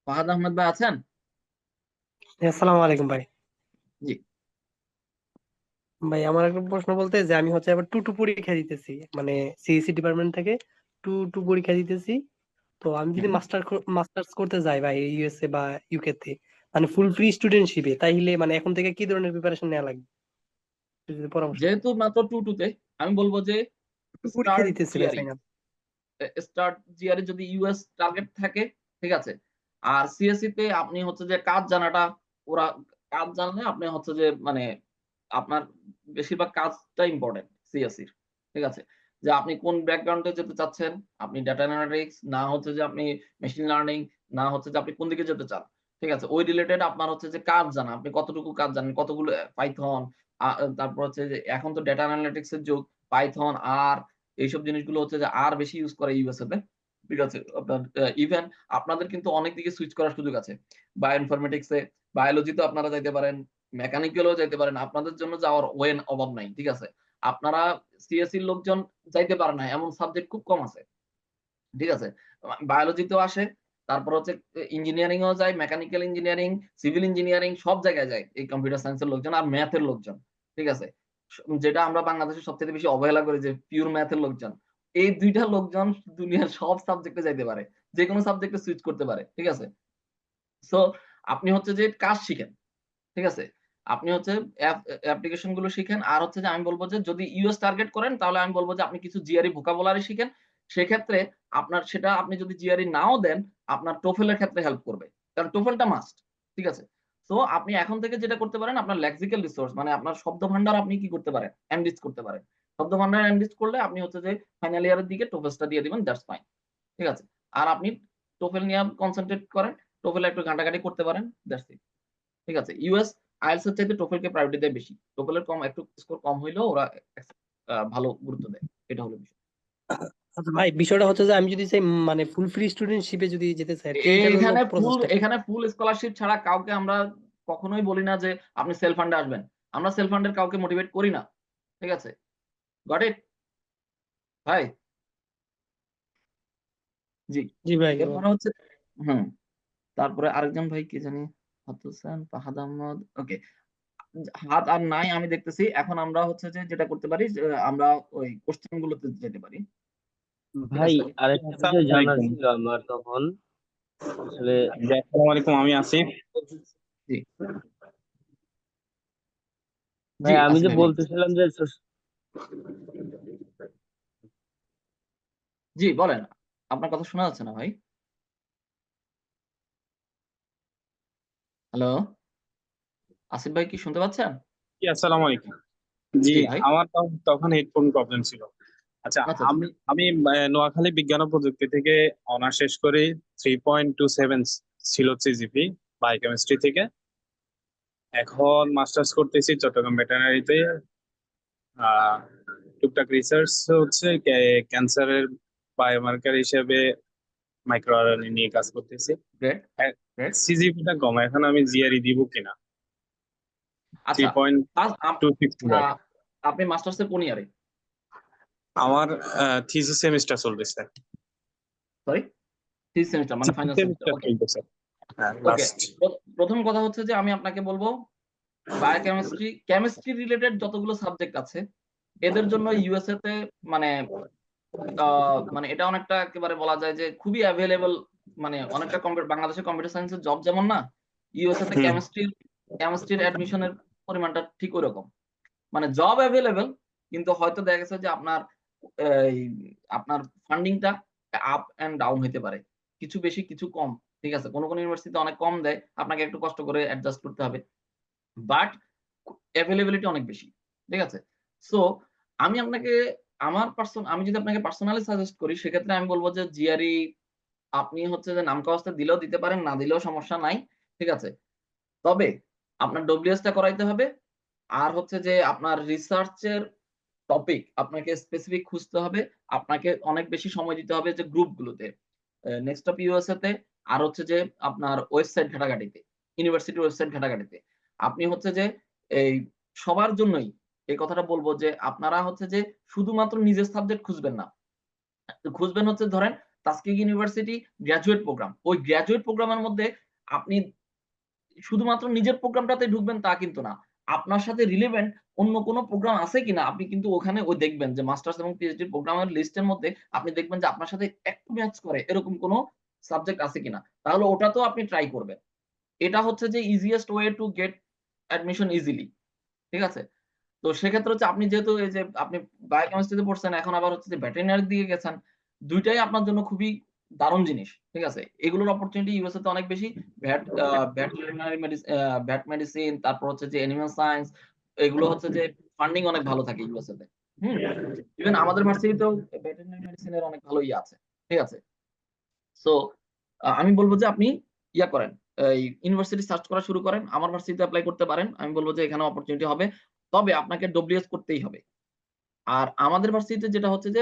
ফাহাদ আহমদ ভাই আছেন? আসসালামু আলাইকুম ভাই। জি। ভাই আমার একটা প্রশ্ন বলতে যে আমি হচ্ছে আবার 2 পরীক্ষা দিতেছি, মানে সিইসি ডিপার্টমেন্ট থেকে 2 পরীক্ষা দিতেছি। তো আমি যদি মাস্টার্স করতে যাই ভাই ইউএসএ বা ইউকে তে, মানে ফুল ফ্রি স্টুডেন্টশিপে, তাইলে মানে এখন থেকে কি ধরনের প্রিপারেশন নেওয়া লাগবে, একটু যদি পরামর্শ দেন। যেহেতু মাত্র 2 তে আমি বলবো যে 2 পরীক্ষা স্টার্ট দিতেছি ভাই জিআরই। ফাইনাল। জিআরই যদি ইউএস টার্গেট থাকে, ঠিক আছে? আর সিএসসি তে আপনি হচ্ছে যে কাজ জানাটা, ওরা কাজ জানলে আপনি হচ্ছে যে মানে আপনার বেশিরভাগ কাজটা ইম্পোর্টেন্ট সিএসসির। ঠিক আছে? যে আপনি কোন ব্যাকগ্রাউন্ডে যেতে চাচ্ছেন, আপনি ডেটা অ্যানালিটিক্স না হচ্ছে যে আপনি মেশিন লার্নিং, না হচ্ছে যে আপনি কোন দিকে যেতে চান। ঠিক আছে? ওই রিলেটেড আপনার হচ্ছে যে কাজ জানা, আপনি কতটুকু কাজ জানেন, কতগুলো পাইথন, তারপর হচ্ছে যে এখন তো ডেটা অ্যানালিটিক্স এর যুগ, পাইথন, আর এইসব জিনিসগুলো হচ্ছে যে আর বেশি ইউজ করে ইউএসএ তে। ঠিক আছে? আপনার ইভেন আপনাদের কিন্তু অনেক দিকে সুইচ করার সুযোগ আছে। বায়োইনফরমেটিক্স এ, বায়োলজিতেও আপনারা যাইতে পারেন, মেকানিক্যালও যাইতে পারেন। আপনাদের জন্য যাওয়ার অভাব নাই। ঠিক আছে? আপনারা সিএসসির লোকজন যাইতে পারে না এমন সাবজেক্ট খুব কম আছে। ঠিক আছে? বায়োলজিতেও আসে, তারপর হচ্ছে ইঞ্জিনিয়ারিং এও যায়, মেকানিক্যাল ইঞ্জিনিয়ারিং, সিভিল ইঞ্জিনিয়ারিং সব জায়গায় যায় এই কম্পিউটার সায়েন্স এর লোকজন আর ম্যাথ এর লোকজন। ঠিক আছে? যেটা আমরা বাংলাদেশে সবচেয়ে বেশি অবহেলা করি যে পিওর ম্যাথ এর লোকজন। এই ২ টা লোকজন দুনিয়ার সব সাবজেক্টে যাইতে পারে। যেকোনো সাবজেক্টে সুইচ করতে পারে। ঠিক আছে? সো আপনি হচ্ছে যে কাজ শিখেন। ঠিক আছে? আপনি হচ্ছে অ্যাপ্লিকেশন গুলো শিখেন। আর হচ্ছে যে আমি বলব যে যদি ইউএস টার্গেট করেন তাহলে আমি বলব যে আপনি কিছু জিআরই ভোকাবুলারি শিখেন। সেক্ষেত্রে আপনার সেটা আপনি যদি জিআরই নাও দেন, আপনার TOEFL এর ক্ষেত্রে হেল্প করবে। কারণ TOEFL টা মাস্ট। ঠিক আছে? সো আপনি এখন থেকে যেটা করতে পারেন আপনার লেক্সিক্যাল রিসোর্স মানে আপনার শব্দভান্ডার আপনি কি করতে পারেন? এনরিচ করতে পারেন। শব্দভান্ডার এনরিচ করলে আপনি হচ্ছে যে ফাইনাল ইয়ারের দিকে TOEFLs টা দিয়ে দিবেন, দ্যাটস ফাইন। ঠিক আছে? আর আপনি TOEFL নিয়ে কনসেনট্রেট করেন। TOEFL এ একটু ঘাটাঘাটি করতে পারেন, দ্যাটস ইট। ঠিক আছে? ইউএস আইএলটিএস এর চাইতে TOEFL কে প্রায়োরিটি দেয় বেশি। TOEFL এর একটু স্কোর কম হইলেও ওরা ভালো গুরুত্ব দেয়। এটা হলো বিষয়। আচ্ছা ভাই বিষয়টা হচ্ছে যে আমি যদি চাই মানে ফুল ফ্রি স্টুডেন্টশিপে যদি যেতে চাই, তো এইটার জন্য প্রসেসটা এখানে ফুল স্কলারশিপ ছাড়া কাউকে আমরা কখনোই বলি না যে আপনি সেলফ ফান্ডে আসবেন। আমরা সেলফ ফান্ডের কাউকে মোটিভেট করি না। ঠিক আছে? Got it? ভাই? জি। জি ভাই। এরপরে হচ্ছে হুম, তারপরে আরেকজন ভাই কে জানি? হোসেন, ফাহাদ আহমদ। ওকে। হাত আর নাই আমি দেখতেছি। এখন আমরা হচ্ছে যে যেটা করতে পারি যে আমরা ওই কোশ্চেন গুলোতে যেতে পারি। ঠিক ভাই আছে? আরেকটা বিষয় জানার ছিল আমার তখন আসলে। আসসালামু আলাইকুম, আমি আসিফ। জি। ভাই আমি আসিফ যে ভাই বলুন। বলতেছিলাম যে জি বলেন। আপনার কথা শোনা যাচ্ছে না ভাই। হ্যালো? আসিফ ভাই কি শুনতে পাচ্ছেন? জি, আসসালামু আলাইকুম। জি, জি ভাই। আমার তখন হেডফোন প্রবলেম ছিল। আচ্ছা, আচ্ছা, আমি আমি নোয়াখালী বিজ্ঞান ও প্রযুক্তি থেকে অনার্স শেষ করি। 3.27 ছিল সিজিপি বায়োকেমিস্ট্রি থেকে। এখন মাস্টার্স করতেছি চট্টগ্রাম ভেটেরিনারিতে। টুকটাক রিসার্চ হচ্ছে ক্যান্সারের বায়োমার্কার হিসেবে মাইক্রো আরএনএ নিয়ে কাজ করতেছি। Great, great. সিজিপিটা কম, এখন আমি জিআরই দিব কিনা। আচ্ছা, 3.26 আপনি মাস্টার্সে কোন ইয়ারে? আমার থিসিস সেমিস্টার চলতেছে। সরি? 3 সেমিস্টার মানে ফাইনাল সেমিস্টার। ওকে। চলতেছে। হ্যাঁ, ওকে। লাস্ট। প্রথম কথা হচ্ছে যে আমি আপনাকে বলবো বায়োকেমিস্ট্রি, কেমিস্ট্রি রিলেটেড যতগুলো সাবজেক্ট আছে এদের জন্য ইউএসএ তে মানে মানে এটা অনেকটা একেবারে বলা যায় যে খুবই অ্যাভেলেবল, মানে অনেকটা বাংলাদেশের কম্পিউটার সায়েন্সের জব যেমন না, ইউএসএ তে কেমিস্ট্রির অ্যাডমিশনের পরিমাণটা ঠিক ওরকম। মানে জব অ্যাভেলেবল, কিন্তু হয়তো দেখা গেছে যে এই আপনার ফান্ডিংটা আপ এন্ড ডাউন হইতে পারে, কিছু বেশি কিছু কম। ঠিক আছে, কোন ইউনিভার্সিটিতে অনেক কম দেয়, আপনাকে একটু কষ্ট করে অ্যাডজাস্ট করতে হবে, বাট অ্যাভেলেবিলিটি অনেক বেশি। ঠিক আছে, সো আমি আপনাকে আমি যদি আপনাকে পার্সোনালি সাজেস্ট করি, সেক্ষেত্রে আমি বলবো যে জিআরই আপনি হচ্ছে যে নাম কাগজটা দিলেও দিতে পারেন, না দিলেও সমস্যা নাই। ঠিক আছে, তবে আপনার ডব্লিউএস টা করাইতে হবে। আর হচ্ছে যে আপনার রিসার্চের টপিক আপনাকে স্পেসিফিক খুঁজতে হবে, আপনাকে অনেক বেশি সময় দিতে হবে যে গ্রুপগুলোতে, নেক্সট অফ ইউএসএ তে, আর হচ্ছে যে আপনার ওয়েবসাইট ঘাটাঘাটিতে, ইউনিভার্সিটির ওয়েবসাইট ঘাটাঘাটিতে। আপনি হচ্ছে যে এই সবার জন্যই এই কথাটা বলবো যে আপনারা হচ্ছে যে শুধুমাত্র নিজের সাবজেক্ট খুঁজবেন না, খুঁজবেন হচ্ছে ধরেন তাস্কিক ইউনিভার্সিটি গ্র্যাজুয়েট প্রোগ্রাম, ওই গ্র্যাজুয়েট প্রোগ্রামের মধ্যে আপনি শুধুমাত্র নিজের প্রোগ্রামটাতে ঢুকবেন তা কিন্তু না, আপনার সাথে রিলেভেন্ট অন্য কোনো প্রোগ্রাম আছে কিনা আপনি কিন্তু ওখানে ওই দেখবেন যে মাস্টার্স এবং পিএইচডি প্রোগ্রামের লিস্টের মধ্যে আপনি দেখবেন যে আপনার সাথে একটু ম্যাচ করে এরকম কোনো সাবজেক্ট আছে কিনা, তাহলে ওটাতেও আপনি ট্রাই করবেন। এটা হচ্ছে যে easiest way to get admission easily. ঠিক আছে, তো সেক্ষেত্রে হচ্ছে আপনি যেহেতু এই যে আপনি বায়োকেমিস্ট্রিতে পড়ছেন, এখন আবার হচ্ছে যে ভেটেরিনারির দিকে গেছেন, দুইটাই আপনার জন্য খুবই দারুণ জিনিস। ঠিক আছে, এগুলোর অপরচুনিটি ইউএসএ তে অনেক বেশি। ভেটেরিনারি ভেট মেডিসিন, তারপর হচ্ছে যে অ্যানিমাল সায়েন্স, এগুলো হচ্ছে যে ফান্ডিং অনেক ভালো থাকে ইউএসএ তে। ইভেন আমাদের ভার্সিটিতেও ভেটেরিনারি মেডিসিনের অনেক ভালো আছে। ঠিক আছে, সো আমি বলবো যে আপনি ইয়া করেন, এই ইউনিভার্সিটি সার্চ করা শুরু করেন, আমার ভার্সিটিতে এপ্লাই করতে পারেন, আমি বলবো যে এখানে অপরচুনিটি হবে, তবে আপনাকে ডব্লিউএস করতেই হবে। আর আমাদের ভার্সিটিতে যেটা হচ্ছে যে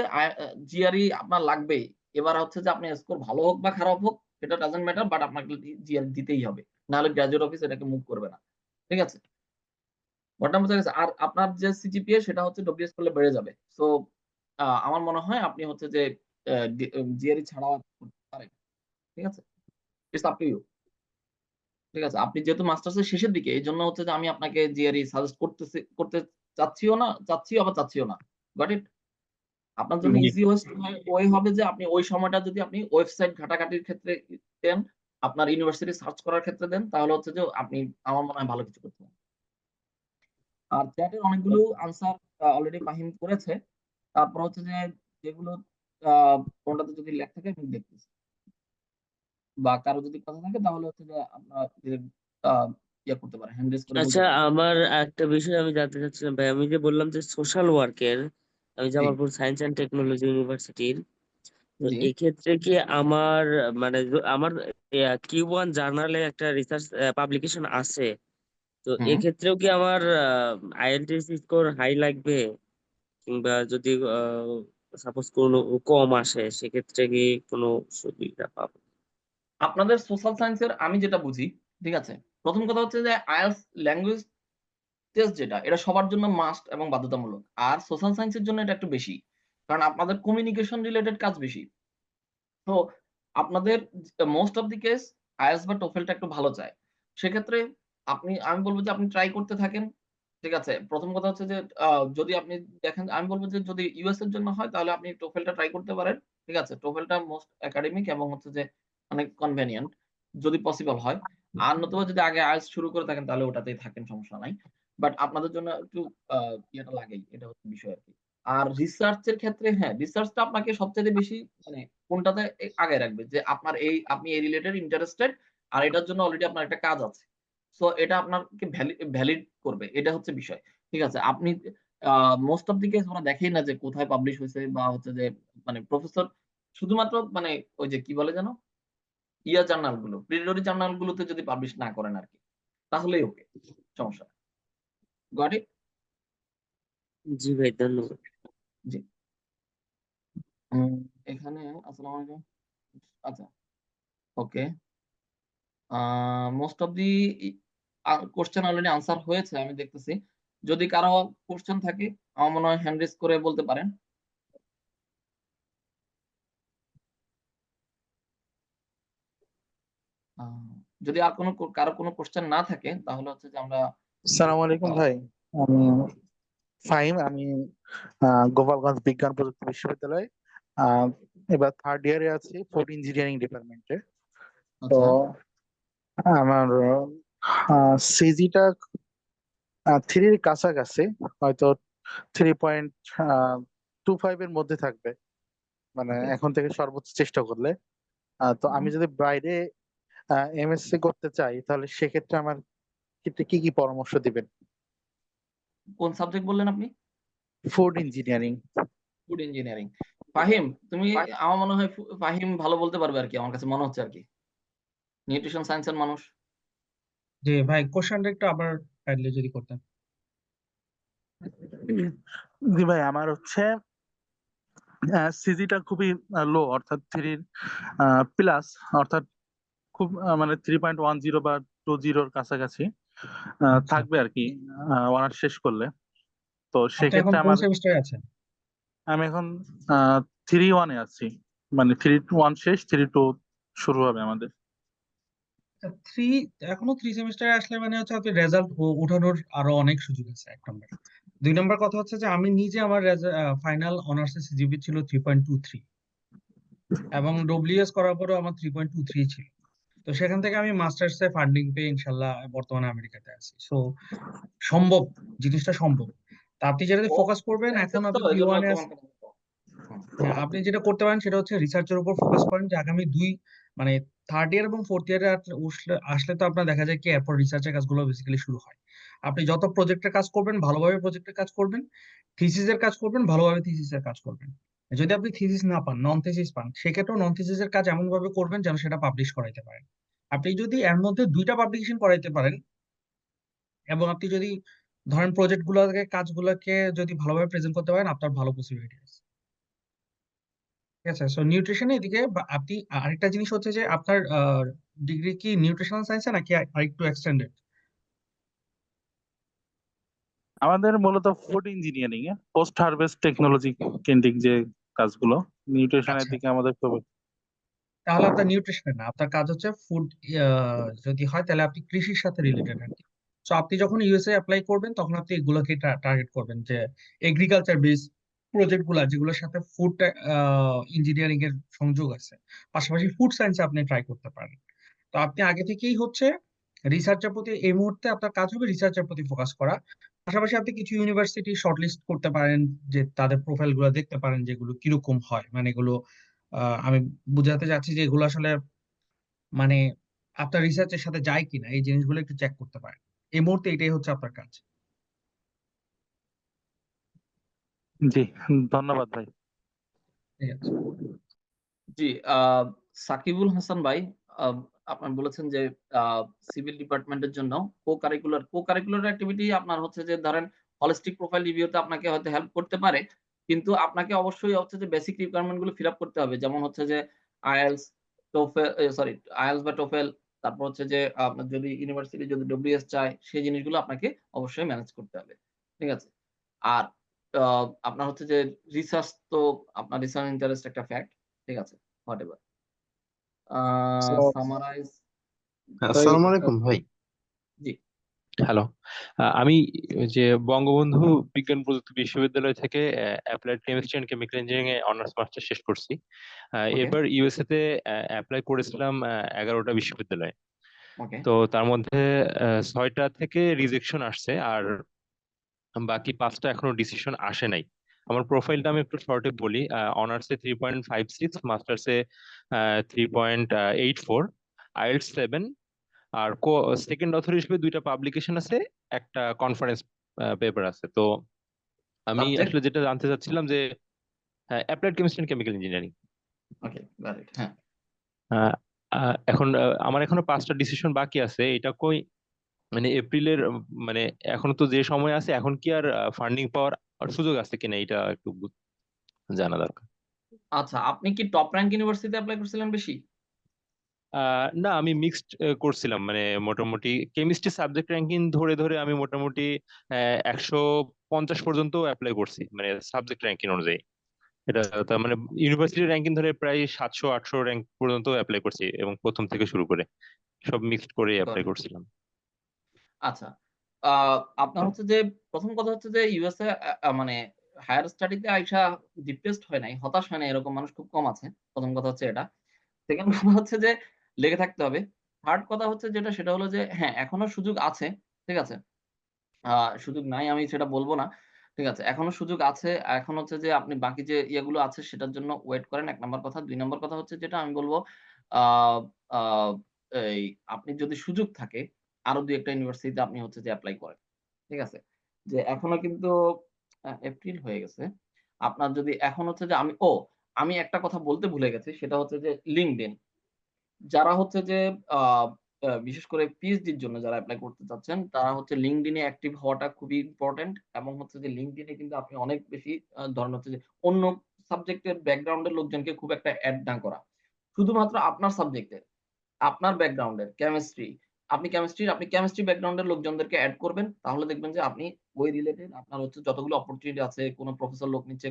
জিআরই আপনার লাগবেই। এবার হচ্ছে যে আপনি স্কোর ভালো হোক বা খারাপ হোক এটা ডাজন্ট ম্যাটার, বাট আপনাকে জিআরই দিতেই হবে, নাহলে গ্র্যাজুয়েট অফিস এটাকে মুভ করবে না। ঠিক আছে, ঘটনা বোঝা গেছে। আর আপনার যে সিজিপিএ সেটা হচ্ছে ডব্লিউএস করলে বেড়ে যাবে। সো আমার মনে হয় আপনি হচ্ছে যে জিআরই ছাড়া করতে পারেন। ঠিক আছে, ইটস আপ টু ইউ। ঠিক আছে, আপনি যেহেতু মাস্টার্সের শেষের দিকে, এই জন্য হচ্ছে যে আমি আপনাকে জিআরই সাজেস্ট করতে চাচ্ছিও না। Got it? আপনার জন্য জি। ইজি ওয়ে হবে যে আপনি ওই সময়টা যদি আপনি ওয়েবসাইট ঘাটাঘাটির ক্ষেত্রে দেন, আপনার ইউনিভার্সিটি সার্চ করার ক্ষেত্রে দেন, তাহলে হচ্ছে যে আপনি আমার মনে হয় ভালো কিছু করতে পারেন। আর চ্যাটের অনেকগুলো আনসার অলরেডি ফাহিম করেছে, তারপর হচ্ছে যে যেগুলো কোনটাতে যদি লেখা থাকে আমি দেখতেছি, বা কারো যদি কথা থাকে তাহলে হচ্ছে যে আপনার ইয়ে করতে পারে, হ্যান্ড রেজ করে বলতে আচ্ছা, পারে। আমার একটা বিষয় আমি জানতে চাচ্ছিলাম ভাই, আমি যে বললাম যে সোশ্যাল ওয়ার্কের, আমি জি জামালপুর সায়েন্স অ্যান্ড টেকনোলজি ইউনিভার্সিটির, তো জি এক্ষেত্রে কি আমার মানে আমার Q1 জার্নালে একটা রিসার্চ পাবলিকেশন আছে, তো হুম এক্ষেত্রেও কি আমার আইএলটিএস স্কোর হাই লাগবে, কিংবা যদি সাপোজ কোনো কম আসে সেক্ষেত্রে কি কোনো সুবিধা পাবো? আপনাদের সোশ্যাল সায়েন্সের আমি যেটা বুঝি, ঠিক আছে, প্রথম কথা হচ্ছে যে আইএলটিএস ল্যাঙ্গুয়েজ টেস্ট যেটা, এটা সবার জন্য মাস্ট এবং বাধ্যতামূলক। আর সোশ্যাল সায়েন্সের জন্য এটা একটু বেশি, কারণ আপনাদের কমিউনিকেশন রিলেটেড কাজ বেশি। তো আপনাদের most of the case IELTS বা টোফেলটা একটু ভালো চায়। সেক্ষেত্রে আমি বলব যে আপনি ট্রাই করতে থাকেন। ঠিক আছে, প্রথম কথা হচ্ছে যে যদি আপনি দেখেন, আমি বলব যে যদি ইউএস এর জন্য হয় তাহলে আপনি টোফেলটা ট্রাই করতে পারেন। ঠিক আছে, টোফেলটা মোস্ট একাডেমিক এবং হচ্ছে যে অনেক কনভেনিয়েন্ট যদি পসিবল হয়। আর নতুবা যদি আগে আইএলটিএস শুরু করে থাকেন তাহলে ওটাতেই থাকেন, সমস্যা নাই। বাট আপনাদের জন্য একটু ইয়েটা লাগেই, এটা হচ্ছে বিষয় আরকি। আর রিসার্চের ক্ষেত্রে হ্যাঁ, রিসার্চটা আপনাকে সবচাইতে বেশি মানে কোনটাতে আগায় রাখবে, যে আপনি এই রিলেটেড ইন্টারেস্টেড, আর এটার জন্য অলরেডি আপনার একটা কাজ আছে। সো এটা আপনাকে ভ্যালিড করবে। এটা হচ্ছে বিষয়। ঠিক আছে? আপনি মোস্ট অফ দি কেস ওরা দেখেই না যে কোথায় পাবলিশ হইছে, বা হচ্ছে যে মানে প্রফেসর শুধুমাত্র মানে ওই যে কি বলে যেন? জার্নাল গুলো, প্রিলিটারি জার্নাল গুলোতে যদি পাবলিশ না করেন আরকি, তাহলেই ওকে। সমস্যা নাই। Got it? জি ভাই, ধন্যবাদ। জি। এখানে আসসালামু আলাইকুম। আচ্ছা, okay. Most of the question already answer হয়েছে আমি দেখতেছি। যদি কারো কোয়েশ্চেন থাকে আমার মনে হয় হ্যান্ড রেজ করে বলতে পারেন। আ যদি আর কারো কোনো কোশ্চেন না থাকে তাহলে হচ্ছে যে আমরা আসসালামু আলাইকুম ভাই, আমি ফাহিম। আমি গোপালগঞ্জ বিজ্ঞান প্রযুক্তি বিশ্ববিদ্যালয় আহ, এবার থার্ড ইয়ারে আছি, ফুড ইঞ্জিনিয়ারিং ডিপার্টমেন্টে। তো আচ্ছা আমার সিজিটা 3-র কাছাকাছি, হয়তো 3.25 এর মধ্যে থাকবে, মানে ওকে এখন থেকে সর্বোচ্চ চেষ্টা করলে। তো আমি যদি বাইরে এমএসসি করতে চাই, তাহলে সেক্ষেত্রে আমার ক্ষেত্রে কি কি পরামর্শ দিবেন? কোন সাবজেক্ট বললেন আপনি? Food engineering. Food engineering. Fahim, তুমি, আমার মনে হয় ফাহিম ভালো বলতে পারবে আর কি, আমার কাছে মনে হচ্ছে আর কি, নিউট্রিশন সায়েন্সের মানুষ। যে ভাই কোশ্চেনটা একটু আবার কাইন্ডলি যদি করতেন। জি ভাই, আমার হচ্ছে সিজিটা খুবই লো, অর্থাৎ 3 প্লাস, অর্থাৎ খুব মানে 3.10 বা 20 কাছাকাছি আচ্ছা, থাকবে আর কি অনার্স শেষ করলে। তো আপনি এখন সেক্ষেত্রে কোন আমার, সেমিস্টারে আছেন? আমি এখন 3-1-এ আছি, মানে 3-1 শেষ, 3-2 শুরু হবে আমাদের। থ্রি, এখনো 3 সেমিস্টারে আসলে মানে হচ্ছে আপনি রেজাল্ট উঠানোর আরো অনেক সুযোগ আছে, 1 নম্বর। 2 নম্বর কথা হচ্ছে যে আমি নিজে আমার ফাইনাল অনার্স সিজিপি ছিল 3.23, এবং ডব্লিউএস করার পরেও আমার 3.23 ছিল। তো সেখান থেকে আমি মাস্টার্স এ ফান্ডিং পেয়ে ইনশাল্লাহ বর্তমানে আমেরিকাতে আছি। সো সম্ভব, জিনিসটা সম্ভব। তা আপনি যেটাতে ও ফোকাস করবেন, এখন সায়েন্সের তো আপনি এই জন্য B1 এ, তোমার কথা বলবো। হ্যাঁ, আপনি যেটা করতে পারেন সেটা হচ্ছে রিসার্চের উপর ফোকাস করেন, যে আগামী মানে থার্ড ইয়ার এবং ফোর্থ ইয়ারে আসলে তো আপনার দেখা যায় কি এরপর রিসার্চের কাজগুলো বেসিক্যালি শুরু হয়। আপনি যত প্রজেক্টের কাজ করবেন, ভালোভাবে প্রজেক্টের কাজ করবেন, থিসিসের কাজ করবেন, ভালোভাবে থিসিসের কাজ করবেন। যদি আপনি থিসিস না পান, নন থিসিস পান, সেক্ষেত্রেও নন থিসিসের কাজ এমন ভাবে করবেন যেন সেটা পাবলিশ করাইতে পারেন। আপনি যদি এর মধ্যে 2টা পাবলিকেশন করাইতে পারেন, এবং আপনি যদি ধরেন প্রজেক্ট গুলোকে, কাজগুলোকে যদি ভালোভাবে প্রেজেন্ট করতে পারেন, আপনার ভালো পসিবিলিটি আছে। ঠিক আছে, সো নিউট্রিশনে এদিকে আপনি আরেকটা জিনিস হচ্ছে যে আপনার ডিগ্রি কি নিউট্রিশনাল সায়েন্সে নাকি আরেকটু এক্সটেন্ডেড? আমাদের মূলত ফুড ইঞ্জিনিয়ারিং এ পোস্ট হারভেস্ট টেকনোলজি কেন্দ্রিক যে কাজগুলো, নিউট্রিশনের আচ্ছা, দিকে আমাদের খুব। তাহলে আপনার নিউট্রিশনে না, আপনার কাজ হচ্ছে ফুড। যদি হয় তাহলে আপনি কৃষির সাথে রিলেটেড আর কি। সো আপনি যখন ইউএসএ অ্যাপ্লাই করবেন তখন আপনি এগুলোকে টার্গেট করবেন, যে এগ্রিকালচার বেস প্রজেক্ট গুলা যেগুলোর সাথে ফুড ইঞ্জিনিয়ারিং এর সংযোগ আছে, পাশাপাশি ফুড সায়েন্সে আপনি ট্রাই করতে পারেন। তো আপনি আগে থেকেই হচ্ছে রিসার্চের প্রতি, এই মুহূর্তে আপনার কাজ হবে রিসার্চের প্রতি ফোকাস করা। পাশাপাশি আপনি কিছু ইউনিভার্সিটি শর্টলিস্ট করতে পারেন, যে তাদের প্রোফাইল গুলো দেখতে পারেন যেগুলো কিরকম হয়, মানে এগুলো আমি বুঝাতে চাচ্ছি যে এগুলো আসলে মানে আপনার রিসার্চের সাথে যায় কিনা, এই জিনিসগুলো একটু চেক করতে পারেন। এই মুহূর্তে এটাই হচ্ছে আপনার কাজ। জি, ধন্যবাদ ভাই। ঠিক আছে। জি, সাকিবুল হাসান ভাই, আহ, আপনি বলেছেন যে সিভিল ডিপার্টমেন্টের জন্য কো কারিকুলার অ্যাক্টিভিটি আপনার হচ্ছে যে ধরেন হলিস্টিক প্রোফাইল রিভিউতে আপনাকে হয়তো হেল্প করতে পারে, কিন্তু আপনাকে অবশ্যই হচ্ছে যে বেসিক রিকোয়ারমেন্ট গুলো ফিল আপ করতে হবে, যেমন হচ্ছে যে আইএলস, টোফেল, সরি, আইএলস বা টোফেল, তারপর হচ্ছে যে আপনার যদি ইউনিভার্সিটি যদি ডব্লিউএস চায়, সেই জিনিসগুলো আপনাকে অবশ্যই ম্যানেজ করতে হবে। ঠিক আছে। আর আপনার হচ্ছে যে রিসার্চ, তো আপনার রিসার্চ ইন্টারেস্ট একটা ফ্যাক্ট। ঠিক আছে, হোয়াটএভার। So, সামারাইজ ভাই, আসসালামু আলাইকুম ভাই। জি, হ্যালো। আমি ওই যে বঙ্গবন্ধু বিজ্ঞান প্রযুক্তি বিশ্ববিদ্যালয় থেকে applied chemistry and chemical engineering A honours master শেষ করছি। ওকে, এবার ইউএসএ তে অ্যাপ্লাই করেছিলাম 11টা বিশ্ববিদ্যালয়ে। ওকে, তো তার মধ্যে 6টা থেকে রিজেকশন আসছে, আর বাকি 5টা এখনো ডিসিশন আসে নাই। আমার প্রোফাইলটা আমি একটু শর্টে বলি। অনার্সে 3.56, মাস্টার্সে 3.84, আইএলটিএস 7, আর সেকেন্ড অথর হিসেবে 2টা পাবলিকেশন আছে, একটা কনফারেন্স পেপার আছে। তো আমি সাবজেক্ট, আসলে যেটা জানতে চাচ্ছিলাম যে applied chemistry and chemical engineering. Okay, got it, হ্যাঁ। এখন আমার এখনো 5টা ডিসিশন বাকি আছে। এটা কই মানে এপ্রিলের মানে এখনো তো যে সময় আছে, এখন কি আর ফান্ডিং পাওয়ার আর সুযোগ আছে কিনা, এটা একটু জানা দরকার। আচ্ছা, আপনি কি টপ র্যাঙ্ক ইউনিভার্সিটিতে অ্যাপ্লাই করছিলেন বেশি? না, আমি মিক্সড করছিলাম, মানে মোটামুটি কেমিস্ট্রি সাবজেক্ট র্যাঙ্কিং ধরে ধরে আমি মোটামুটি 150 পর্যন্ত অ্যাপ্লাই করছি, মানে সাবজেক্ট র্যাঙ্কিং অনুযায়ী। এটা তার মানে ইউনিভার্সিটি র্যাঙ্কিং ধরে প্রায় 700-800 র্যাঙ্ক পর্যন্ত অ্যাপ্লাই করছি, এবং প্রথম থেকে শুরু করে সব মিক্সড করে Got অ্যাপ্লাই it. করছিলাম। আচ্ছা, আপনার হচ্ছে যে প্রথম কথা হচ্ছে যে ইউএসএ মানে হায়ার স্টাডিতে আইসা ডিপ্রেসড হয় নাই, হতাশ হয় নাই, এরকম মানুষ খুব কম আছে। প্রথম কথা হচ্ছে এটা। সেকেন্ড কথা হচ্ছে যে লেগে থাকতে হবে। থার্ড কথা হচ্ছে যেটা, সেটা হলো যে হ্যাঁ, এখনো সুযোগ আছে। ঠিক আছে? আ সুযোগ নাই আমি সেটা বলব না। ঠিক আছে? এখনো সুযোগ আছে। এখন হচ্ছে যে আপনি বাকি যে ইয়েগুলো আছে সেটার জন্য ওয়েট করেন, ১ নাম্বার কথা। ২ নাম্বার কথা হচ্ছে যেটা আমি বলব, আ আ এই আপনি যদি সুযোগ থাকে আরো ২-১ টা ইউনিভার্সিটিতে আপনি হচ্ছে যে এপ্লাই করেন। ঠিক আছে? যে এখনো কিন্তু এপ্রিল হয়ে গেছে। আপনার যদি এখন হচ্ছে যে আমি একটা কথা বলতে ভুলে গেছি, সেটা হচ্ছে যে LinkedIn। যারা হচ্ছে যে আ আ বিশেষ করে পিএইচডির জন্য যারা এপ্লাই করতে চাচ্ছেন, তারা হচ্ছে LinkedIn এ অ্যাক্টিভ হওয়াটা খুবই ইম্পোর্টেন্ট, এবং হচ্ছে যে LinkedIn এ কিন্তু আপনি অনেক বেশি ধরেন হচ্ছে যে অন্য সাবজেক্টের ব্যাকগ্রাউন্ডের লোকজনকে খুব একটা এড না করা। শুধুমাত্র আপনার সাবজেক্টের, আপনার ব্যাকগ্রাউন্ডের আপনি কেমিস্ট্রি ব্যাকগ্রাউন্ডের লোকজনদেরকে এড করবেন। তাহলে দেখবেন যে আপনি ওই রিলেটেড আপনার হচ্ছে যতগুলো অপরচুনিটি আছে, কোন প্রফেসর লোক নিচ্ছে,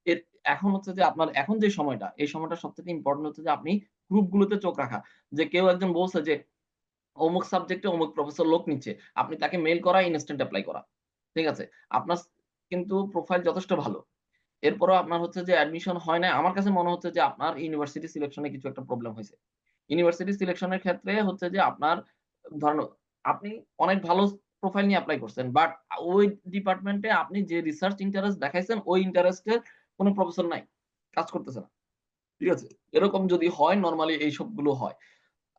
এর এখন হচ্ছে যে আপনার এখন যে সময়টা, এই সময়টা সবথেকে ইম্পোর্টেন্ট হচ্ছে যে আপনি গ্রুপগুলোতে চোখ রাখা। যে কেউ একজন বলছে যে অমুক সাবজেক্টে অমুক প্রফেসর লোক নিচ্ছে। আপনি তাকে মেইল করা, ইনস্ট্যান্ট এপ্লাই করা। ঠিক আছে? আপনার কিন্তু প্রোফাইল যথেষ্ট ভালো। এরপরেও আপনার হচ্ছে যে অ্যাডমিশন হয় নাই। আমার কাছে মনে হচ্ছে যে আপনার ইউনিভার্সিটি সিলেকশন এ কিছু একটা প্রবলেম হইছে। ইউনিভার্সিটি সিলেকশন এর ক্ষেত্রে হচ্ছে যে আপনার ধরেন আপনি অনেক ভালো প্রোফাইল নিয়ে এপ্লাই করছেন। বাট ওই ডিপার্টমেন্টে আপনি যে রিসার্চ ইন্টারেস্ট দেখাইছেন, ওই ইন্টারেস্টের কোন প্রফেসর নাই। কাজ করতেছে না। ঠিক আছে? এরকম যদি হয়, নরমালি এইসবগুলো হয়।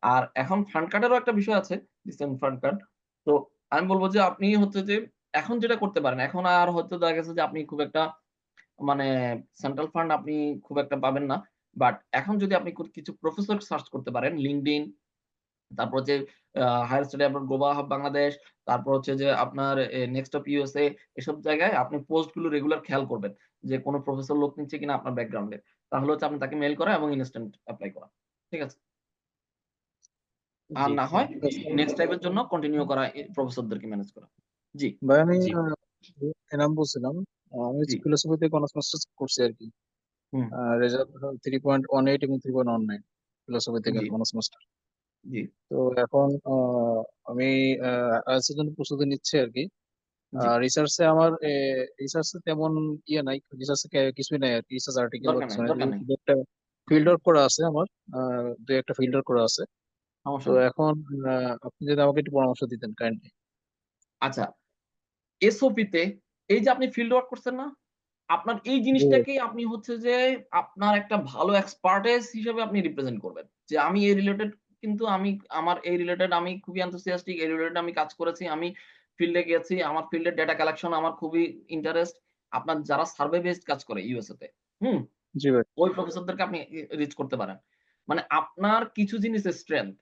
আর এখন ফান্ড কার্ডেরও একটা বিষয় আছে, রিসেন্ট ফান্ড কার্ড। তো আমি বলব যে আপনি হচ্ছে যে এখন যেটা করতে পারেন, এখন আর হয়তো দেখা গেছে যে আপনি খুব একটা মানে সেন্ট্রাল ফান্ড আপনি খুব একটা পাবেন না। বাট এখন যদি আপনি কিছু প্রফেসর সার্চ করতে পারেন LinkedIn, তারপর হচ্ছে higher study about Global Hub Bangladesh, তারপর হচ্ছে যে আপনার নেক্সট অফ ইউএসএ, এসব জায়গায় আপনি পোস্ট গুলো রেগুলার খেয়াল করবেন যে কোন প্রফেসর লোক নিচ্ছে কিনা আপনার ব্যাকগ্রাউন্ডে। তাহলে হচ্ছে আপনি তাকে মেইল করা এবং ইনস্ট্যান্ট এপ্লাই করা। ঠিক আছে? আর জি। না হয় নেক্সট টাইম এর জন্য কন্টিনিউ করা, প্রফেসরদেরকে ম্যানেজ করা। জি, ভাই আমি জি, এনাম বলছিলাম, আমি জি। ফিলোসফি থেকে অনার্স মাস্টার্স করছি আর কি। হুম, রেজাল্ট 3.18 এবং 3.19 ফিলোসফি থেকে জি, অনার্স মাস্টার। জি, তো এখন আমি আইএলটিএস এর জন্য প্রস্তুতি নিচ্ছি আর কি। জি। রিসার্চে আমার রিসার্চে তেমন ইয়ে নাই, রিসার্চে কিছুই নাই আর কি, রিসার্চ আর্টিকেল বা দরকার কিছু নাই, নাই। দরকার নাই। দু একটা ফিল্ড ওয়ার্ক করা আছে আমার, দুই একটা ফিল্ড ওয়ার্ক করা আছে। সমস্যা তো নাই। এখন আপনি যদি আমাকে একটু পরামর্শ দিতেন কাইন্ডলি। আচ্ছা, এসওপি তে এই যে আপনি ফিল্ড ওয়ার্ক করছেন না? আপনার এই জিনিসটাকেই আপনি হচ্ছে যে আপনার একটা ভালো এক্সপার্টাইজ হিসেবে আপনি রিপ্রেজেন্ট করবেন। যে আমি এই রিলেটেড, কিন্তু আমার এই রিলেটেড আমি খুবই enthusiastic, এই রিলেটেড আমি কাজ করেছি, আমি ফিল্ডে গেছি, আমার ফিল্ডের ডেটা কালেকশন আমার খুবই ইন্টারেস্ট। আপনার যারা সার্ভে বেসড কাজ করে ইউএসএ তে, হুম? জি ভাই। ওই প্রফেসরদেরকে আপনি রিচ করতে পারেন। মানে আপনার কিছু জিনিসের স্ট্রেংথ,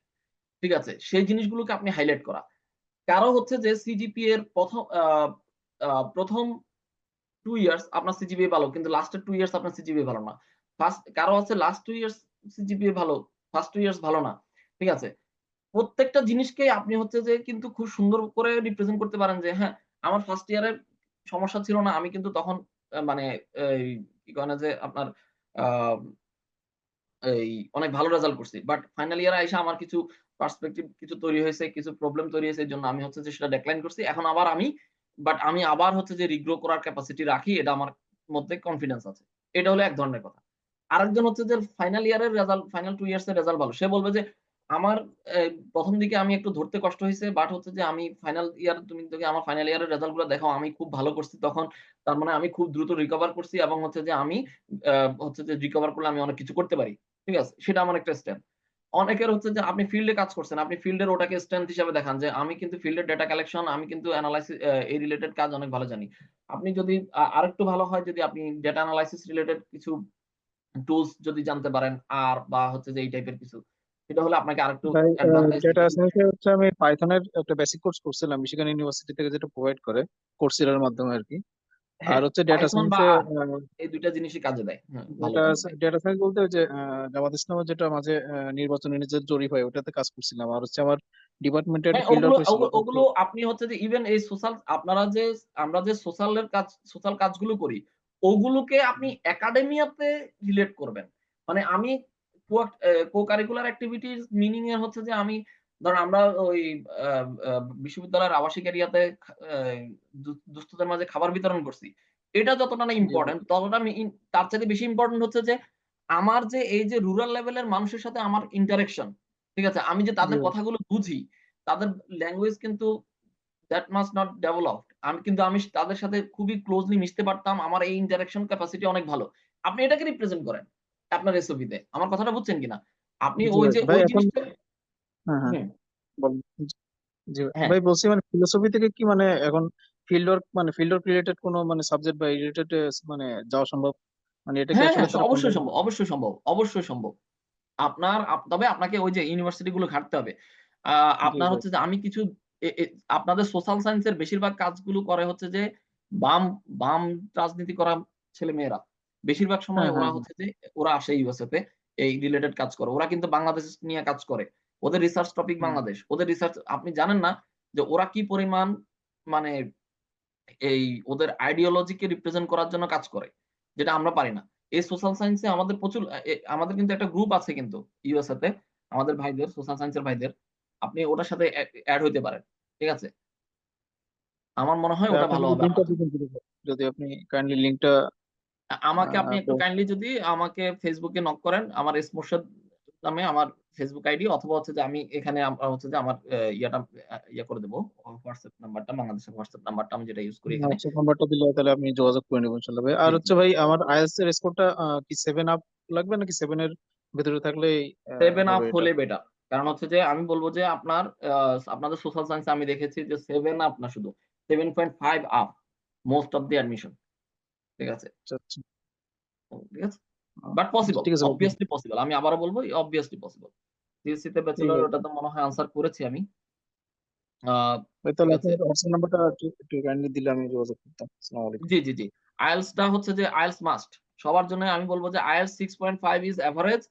ঠিক আছে? সেই জিনিসগুলোকে আপনি হাইলাইট করা। কারো হচ্ছে যে সিজিপিএ এর ১ম 2 ইয়ার্স আপনার সিজিপিএ ভালো, কিন্তু লাস্টের 2 ইয়ার্স আপনার সিজিপিএ ভালো না। কারো আছে লাস্ট 2 ইয়ার্স সিজিপিএ ভালো, ফার্স্ট 2 ইয়ার্স ভালো না। ঠিক আছে? প্রত্যেকটা জিনিসকেই আপনি হচ্ছে যে কিন্তু খুব সুন্দর করে রিপ্রেজেন্ট করতে পারেন যে হ্যাঁ, আমার ফার্স্ট ইয়ারের সমস্যা ছিল না। আমি কিন্তু তখন মানে এই কি কয় না যে আপনার আ এই অনেক ভালো রেজাল্ট করছি। বাট ফাইনাল ইয়ারে আইসা আমার কিছু পার্সপেক্টিভ কিছু তৈরি হয়েছে, কিছু প্রবলেম তৈরি হয়েছে। এজন্য আমি হচ্ছে যে সেটা ডেক্লাইন করছি। এখন আবার আমি আবার হচ্ছে যে রিগ্রো করার ক্যাপাসিটি রাখি। এটা আমার মধ্যে কনফিডেন্স আছে। এটা হলো এক ধরনের কথা। আরেকজন হচ্ছে যে ফাইনাল ইয়ারের রেজাল্ট, ফাইনাল 2 ইয়ার্স এর রেজাল্ট ভালো। সে বলবে যে আমার ১ম দিকে আমি একটু ধরতে কষ্ট হইছে। বাট হচ্ছে যে আমি ফাইনাল ইয়ার, তুমি যদি আমার ফাইনাল ইয়ারের রেজাল্ট গুলো দেখাও, আমি খুব ভালো করছি তখন। তার মানে আমি খুব দ্রুত রিকভার করছি, এবং হচ্ছে যে আমি আ হচ্ছে যে রিকভার করলে আমি অনেক কিছু করতে পারি। ঠিক আছে? সেটা আমার একটা স্ট্রেংথ। অনেকের হচ্ছে যে আপনি ফিল্ডে কাজ করছেন। আপনি ফিল্ডের ওটাকে স্ট্রেংথ হিসেবে দেখান যে আমি কিন্তু ফিল্ডের ডেটা কালেকশন, আমি কিন্তু এনালাইসিস, এই রিলেটেড কাজ অনেক ভালো জানি। আপনি যদি আরেকটু ভালো হয় যদি আপনি ডেটা এনালাইসিস রিলেটেড কিছু টুলস যদি জানতে পারেন, বা হচ্ছে যে এই টাইপের কিছু। সেটা হলে আপনাকে আরেকটু ভাই অ্যাডভান্টেজ ডেটা দিবে। সায়েন্সে হচ্ছে আমি পাইথনের একটা বেসিক কোর্স করছিলাম মিশিগান ইউনিভার্সিটি থেকে, যেটা প্রোভাইড করে কোর্সেরার মাধ্যমে আর কি। আর হ্যাঁ, হচ্ছে ডেটা পাইথন বা সায়েন্সে আর এই ২ টা জিনিসই কাজে দেয়। হ্যাঁ, ভালো ডেটা কাজে দেয়। ডেটা সায়েন্স বলতে ওই যে জামাত ইসলামের যেটা মাঝে নির্বাচনী নিজের জরিপ হয়, ওটাতে কাজ করছিলাম। আর হচ্ছে আমার ডিপার্টমেন্টের একটা হ্যাঁ, ফিল্ড ওগুলো ওয়ার্ক হয়েছিল। ওগুলো আপনি হচ্ছে যে ইভেন এই সোশ্যাল, আমরা যে সোশ্যাল কাজগুলো করি, ওগুলোকে আপনি একাডেমিয়াতে রিলেট করবেন। মানে আমি কো কারিকুলার অ্যাক্টিভিটিস মিনিং এর হচ্ছে যে আমি ধরেন আমরা ওই আ আ বিশ্ববিদ্যালয়ের আবাসিক এরিয়াতে দুস্থদের মাঝে খাবার বিতরণ করছি। এটা যতটা না জি ভাই। ইম্পোর্টেন্ট ততটা তার চাইতে বেশি ইম্পোর্টেন্ট হচ্ছে যে আমার যে এই যে রুরাল লেভেলের মানুষের সাথে আমার ইন্টারেকশন, ঠিক আছে? আমি যে জি তাদের ভাই। কথাগুলো বুঝি, তাদের ল্যাঙ্গুয়েজ কিন্তু that must not developed. আমি তাদের সাথে খুবই ক্লোজলি মিশতে পারতাম। আমার এই ইন্টারেকশন ক্যাপাসিটি অনেক ভালো। আপনি এটাকে রিপ্রেজেন্ট করেন আপনার এসওপিতে। আমার কথাটা বুঝছেন কিনা? আপনি জি ওই ভাই। যে ভাই ওই এখন জিনিসটা হ্যাঁ হ্যাঁ হুম, বলেন। জি ভাই। হ্যাঁ। ভাই বলছি মানে ফিলোসফি থেকে কি মানে এখন ফিল্ড ওয়ার্ক রিলেটেড কোনো মানে সাবজেক্ট বা রিলেটেড মানে যাওয়া সম্ভব? মানে এটা কি হ্যাঁ, আসলে হ্যাঁ, তারা অবশ্যই কন্ডাক্ট সম্ভব, অবশ্যই সম্ভব, অবশ্যই সম্ভব। তবে আপনাকে ওই যে ইউনিভার্সিটি গুলো ঘাঁটতে হবে। আ জি আপনার ভাই। হচ্ছে যে আমি কিছু এ এ আপনাদের সোশ্যাল সায়েন্স এর বেশিরভাগ কাজগুলো করে হচ্ছে যে বাম বাম রাজনীতি করা ছেলেমেয়েরা। বেশিরভাগ সময় হ্যাঁ ওরা হ্যাঁ হ্যাঁ। হচ্ছে যে ওরা আসে ইউএসএ তে এই রিলেটেড কাজ করে। ওরা কিন্তু বাংলাদেশ নিয়ে কাজ করে। ওদের রিসার্চ টপিক হুম। বাংলাদেশ। ওদের রিসার্চ আপনি জানেন না যে ওরা কি পরিমাণ মানে এই ওদের আইডিওলজি কে রিপ্রেজেন্ট করার জন্য কাজ করে। যেটা আমরা পারি না। এই সোশ্যাল সায়েন্স এ আমাদের প্রচুর আমাদের কিন্তু একটা গ্রুপ আছে কিন্তু ইউএসএ তে আমাদের ভাইদের সোশ্যাল সায়েন্স এর ভাইদের। আপনি ওটার সাথে এড হইতে পারেন। ঠিক আছে? আমার মনে হয় ভাই ওটা আপনি ভালো যদি হবে লিঙ্কটা আপনার জন্য। দিবেন যদি যদি আপনি কাইন্ডলি লিঙ্কটা আমাকে আপনি একটু তো কাইন্ডলি যদি আমাকে Facebook এ নক করেন, আমার এস মোরশেদ নামে আমার Facebook আইডি অথবা হচ্ছে যে আমি এখানে হচ্ছে যে আমার ইয়াটা ইয়া করে দেব। WhatsApp নাম্বারটা বাংলাদেশের WhatsApp নাম্বারটা আমি যেটা ইউস করি এখানে। হোয়াটসঅ্যাপ নাম্বারটা দিলে তাহলে আমি যোগাযোগ করে নেবো ইনশাল্লাহ ভাই। আর জি, জি। হচ্ছে ভাই আমার আইএলটিএস এর স্কোরটা কি 7 আপ লাগবে নাকি 7 এর ভেতরে থাকলেই 7 আপ হবে এটা? হলে বেটার। কারণ হচ্ছে যে আমি বলব যে আপনাদের সোশ্যাল সায়েন্স এ আমি দেখেছি যে 7 আপ না শুধু 7.5 up most of the admission. ঠিক আছে? আচ্ছা আচ্ছা। ঠিক আছে? বাট পসিবল, ঠিক আছে ভাই। Obviously possible. আমি আবারও বলব অবভিয়াসলি পসিবল। সিএসসি তে ঠিক ব্যাচেলর ওটা আছে তো মনে হয় আনসার করেছি আমি। আ ভাই, ঠিক তাহলে আছে? আপনার হোয়াটসঅ্যাপ নাম্বারটা একটু কাইন্ডলি দিলে আমি যোগাযোগ করতাম। আসসালামু আলাইকুম। জি, জি, জি। IELTS টা হচ্ছে যে IELTS মাস্ট। সবার জন্য আমি বলব যে IELTS 6.5 is average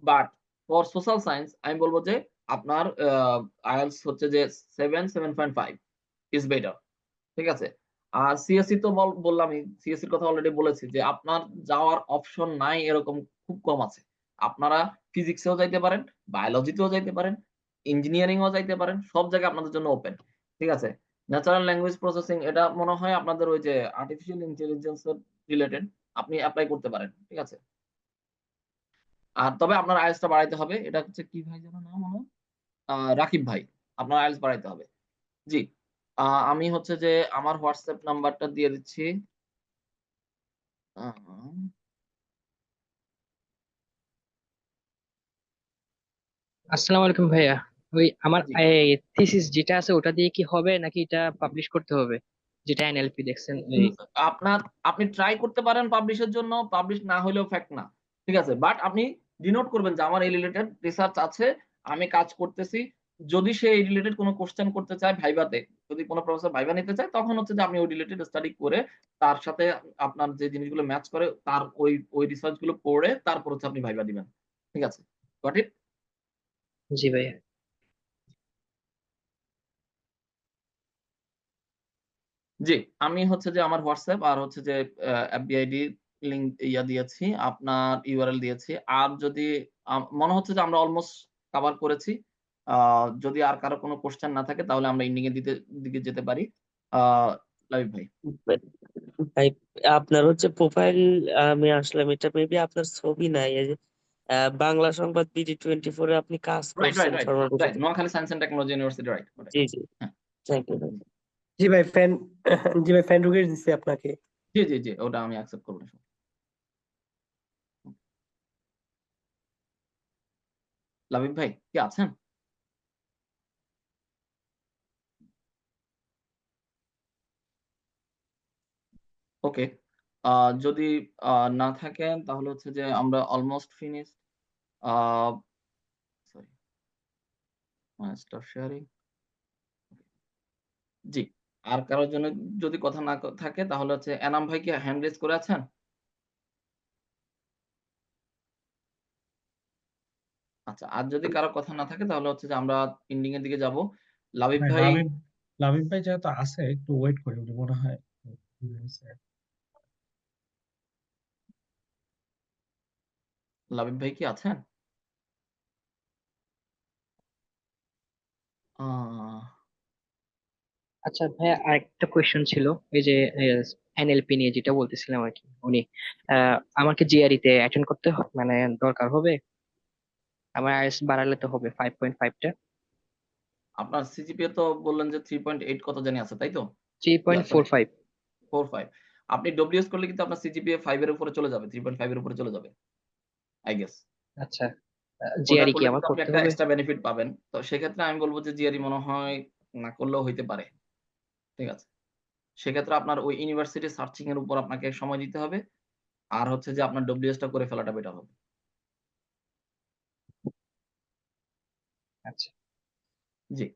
but for social science আমি বলব যে আপনার IELTS হচ্ছে যে 7, 7.5 ইস বেটার। ঠিক আছে? আর সিএসসি তো বললামই। সিএসসি র কথা অলরেডি বলেছি যে আপনার যাওয়ার অপশন নাই এরকম খুব কম আছে। আপনারা ফিজিক্সেও যাইতে পারেন, বায়োলজিতেও যাইতে পারেন, ইঞ্জিনিয়ারিং এও যাইতে পারেন। সব জায়গা আপনাদের জন্য ওপেন। ঠিক আছে? ন্যাচারাল ল্যাঙ্গুয়েজ প্রসেসিং এটা মনে হয় আপনাদের ওই যে আর্টিফিশিয়াল ইন্টেলিজেন্স এর রিলেটেড আপনি এপ্লাই করতে পারেন। ঠিক আছে? আর তবে আপনার আইএলটিএস টা বাড়াইতে হবে। এটা হচ্ছে কি ভাই যেন নাম ওনার? রাকিব ভাই। আপনার আইএলটিএস বাড়াইতে হবে। জি। আমি হচ্ছে যে আমার WhatsApp নাম্বারটা দিয়ে দিচ্ছি। আ আসসালামু আলাইকুম ভাইয়া। ওই আমার জি। থিসিস যেটা আছে ওটা দিয়ে কি হবে নাকি এটা পাবলিশ করতে হবে, যেটা এনএলপি দেখছেন উম আপনার আপনি ট্রাই করতে পারেন পাবলিশের জন্য, পাবলিশ না হইলেও ফ্যাক্ট না। ঠিক আছে? বাট আপনি ডিনোট করবেন যে আমার এই রিলেটেড রিসার্চ আছে, আমি কাজ করতেছি। যদি সে এই রিলেটেড কোন কোয়েশ্চেন করতে চায় ভাইভাতে, যদি কোন প্রফেসর ভাইভা নিতে চায় তখন হচ্ছে যে আপনি ওই রিলেটেড স্টাডি করে তার সাথে আপনার যে জিনিসগুলো ম্যাচ করে তার ওই রিসার্চ গুলো পড়ে তারপর হচ্ছে আপনি ভাইভা দিবেন। ঠিক আছে? Got it? জি ভাইয়া। জি, আমি হচ্ছে যে আমার WhatsApp আর হচ্ছে যে FBID লিংক দিয়েছি। আপনার URL দিয়েছি। আর যদি মনে হচ্ছে যে আমরা অলমোস্ট কভার করেছি। আ যদি আর কারো কোনো কোয়েশ্চেন না থাকে তাহলে আমরা এন্ডিং এর দিকে যেতে পারি। আ লাবিব ভাই। ভাই আপনার হচ্ছে প্রোফাইল আমি আসলাম, এটা মেবি আপনার ছবি নাই। এই যে বাংলা সংবাদ BD24 এ আপনি কাজ রাইট, রাইট, করছেন right, formal. Right. Noakhali science and technology university right. জি জি, হ্যাঁ। থ্যাংক ইউ ভাই। জি ভাই ফ্যান জি ভাই ফ্যান রিকোয়েস্ট দিচ্ছি আপনাকে। জি, জি, জি। ওটা আমি অ্যাকসেপ্ট করব না। লাবিব ভাই কি আছেন? ওকে। আ যদি না থাকেন তাহলে হচ্ছে যে আমরা অলমোস্ট ফিনিশড। আ সরি, স্টপ শেয়ারিং। জি। আর কারোর জন্য যদি কথা না থাকে তাহলে হচ্ছে এনাম ভাই কি হ্যান্ড রেইজ করে আছেন? আচ্ছা। আর যদি কারো কথা না থাকে তাহলে হচ্ছে যে আমরা এন্ডিং এর দিকে যাব। লাবিব ভাই ভাই লাবিব ভাই যেহেতু আছে একটু ওয়েট করি উনি মনে হয় লাবিব ভাই কি আছেন? আহ, আচ্ছা ভাইয়া, আরেকটা কোয়েশ্চেন ছিল। এই যে এনএলপি নিয়ে যেটা বলতেছিলাম আর কি, উনি আমাকে জিআরই তে অ্যাটেন্ড করতে মানে দরকার হবে? আমার আইএলটিএস বাড়ালে তো হবে 5.5টা। আপনার সিজিপিএ তো বললেন যে 3.8 কত জানি আছে, তাই তো? সরি, 3.45। 4.5। আপনি ডব্লিউএস করলে কিন্তু আপনার সিজিপিএ 5 এর উপরে চলে যাবে, 3.5 এর উপরে চলে যাবে, আই গেস। আচ্ছা, ওটা জিআরই কি করলে আমার কিন্তু আপনি করতে একটা হবে? এক্সট্রা বেনিফিট পাবেন। তো সেক্ষেত্রে আমি বলবো যে জিআরই মনে হয় না করলেও হইতে পারে। ঠিক আছে, সেক্ষেত্রে আপনার ওই ইউনিভার্সিটি সার্চিং এর উপর আপনাকে সময় দিতে হবে, আর হচ্ছে যে আপনার ডব্লিউএস টা করে ফেলাটা বেটার হবে। আচ্ছা, জি,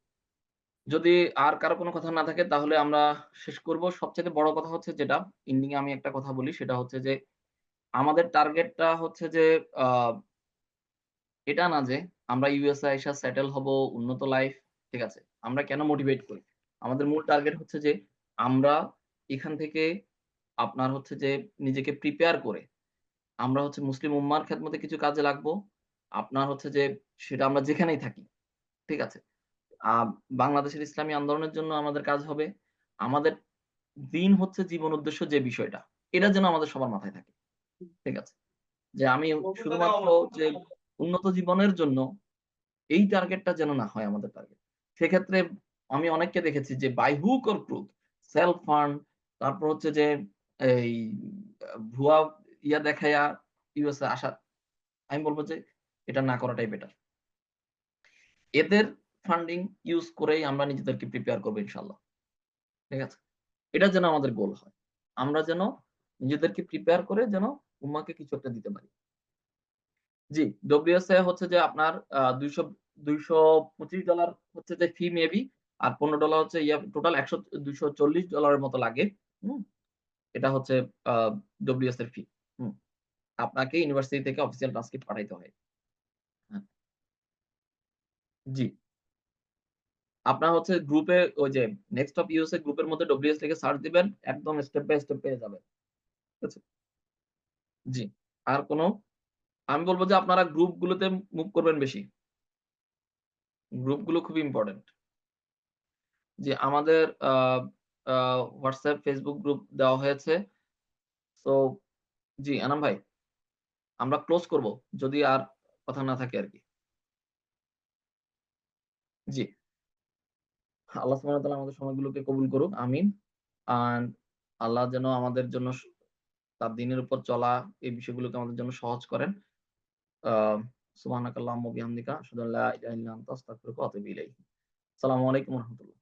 যদি আর কারো কোনো কথা না থাকে তাহলে আমরা শেষ করব। সবচেয়ে বড় কথা হচ্ছে যেটা এন্ডিং এ আমি একটা কথা বলি, সেটা হচ্ছে যে আমাদের টার্গেটটা হচ্ছে যে আ এটা না যে আমরা ইউএসএ আইসা সেটেল হব, উন্নত লাইফ, ঠিক আছে? আমরা কেন মোটিভেট করি? আমাদের মূল টার্গেট হচ্ছে যে আমরা এখান থেকে আপনার হচ্ছে যে নিজেকে প্রিপেয়ার করে আমরা হচ্ছে মুসলিম উম্মার খেদমতে কিছু কাজে লাগবো। আপনার হচ্ছে যে সেটা আমরা যেখানেই থাকি, ঠিক আছে? আ বাংলাদেশের ইসলামী আন্দোলনের জন্য আমাদের কাজ হবে। আমাদের দিন হচ্ছে জীবন উদ্দেশ্য যে বিষয়টা, এটা যেন আমাদের সবার মাথায় থাকে। ঠিক আছে? যে আমি শুধুমাত্র যে উন্নত জীবনের জন্য এই টার্গেটটা যেন না হয় আমাদের টার্গেট। সেক্ষেত্রে আমি অনেককে দেখেছি যে by hook or crook self fund, তারপর হচ্ছে যে এই ভুয়া ইয়া দেখাইয়া ইউএসএ আসা। আমি বলব যে এটা না করাটাই বেটার। এদের ফান্ডিং ইউস করেই আমরা নিজেদেরকে প্রিপেয়ার করব ইনশাআল্লাহ। ঠিক আছে? এটা যেন আমাদের গোল হয়। আমরা যেন নিজেদেরকে প্রিপেয়ার করে যেন উম্মাহকে কিছু একটা দিতে পারি। জি, ডব্লিউএসএ হচ্ছে যে আপনার $225 হচ্ছে যে ফি মেবি, আর $15 হচ্ছে টোটাল $240 এর মতো লাগে। হুম? এটা হচ্ছে আ ডব্লিউএস এর ফি। হুম? আপনাকে ইউনিভার্সিটি থেকে অফিসিয়াল ট্রান্সক্রিপ্ট পাঠাইতে হয়। হ্যাঁ, জি। আপনার হচ্ছে গ্রুপে ওই যে নেক্সট অফ ইউএসএ গ্রুপের মধ্যে ডব্লিউএস লিখে সার্চ দিবেন। একদম স্টেপ বাই স্টেপ পেয়ে যাবেন। ঠিক আছে? জি। আর কোনো আমি বলব যে আপনারা গ্রুপগুলোতে মুভ করবেন বেশি। গ্রুপগুলো খুবই ইম্পোর্টেন্ট। জি, আমাদের আ আ WhatsApp, Facebook গ্রুপ দেওয়া হয়েছে। সো জি, আনাম ভাই, আমরা ক্লোজ করব যদি আর কথা না থাকে আরকি। জি, আল্লাহ সুবহানাহু ওয়া তাআলা আমাদের সময়গুলোকে কবুল করুক। আমিন। অ্যান্ড আল্লাহ যেন আমাদের জন্য তার দ্বীনের উপর চলা এই বিষয়গুলোকে আমাদের জন্য সহজ করেন। আ সুবহানাকাল্লাহুম্মা ওয়া বিহামদিকা আশহাদু আল্লা ইলাহা ইল্লা আনতা আস্তাগফিরুকা ওয়া আতুবু ইলাইক। আসসালামু আলাইকুম ওয়া রাহমাতুল্লাহ।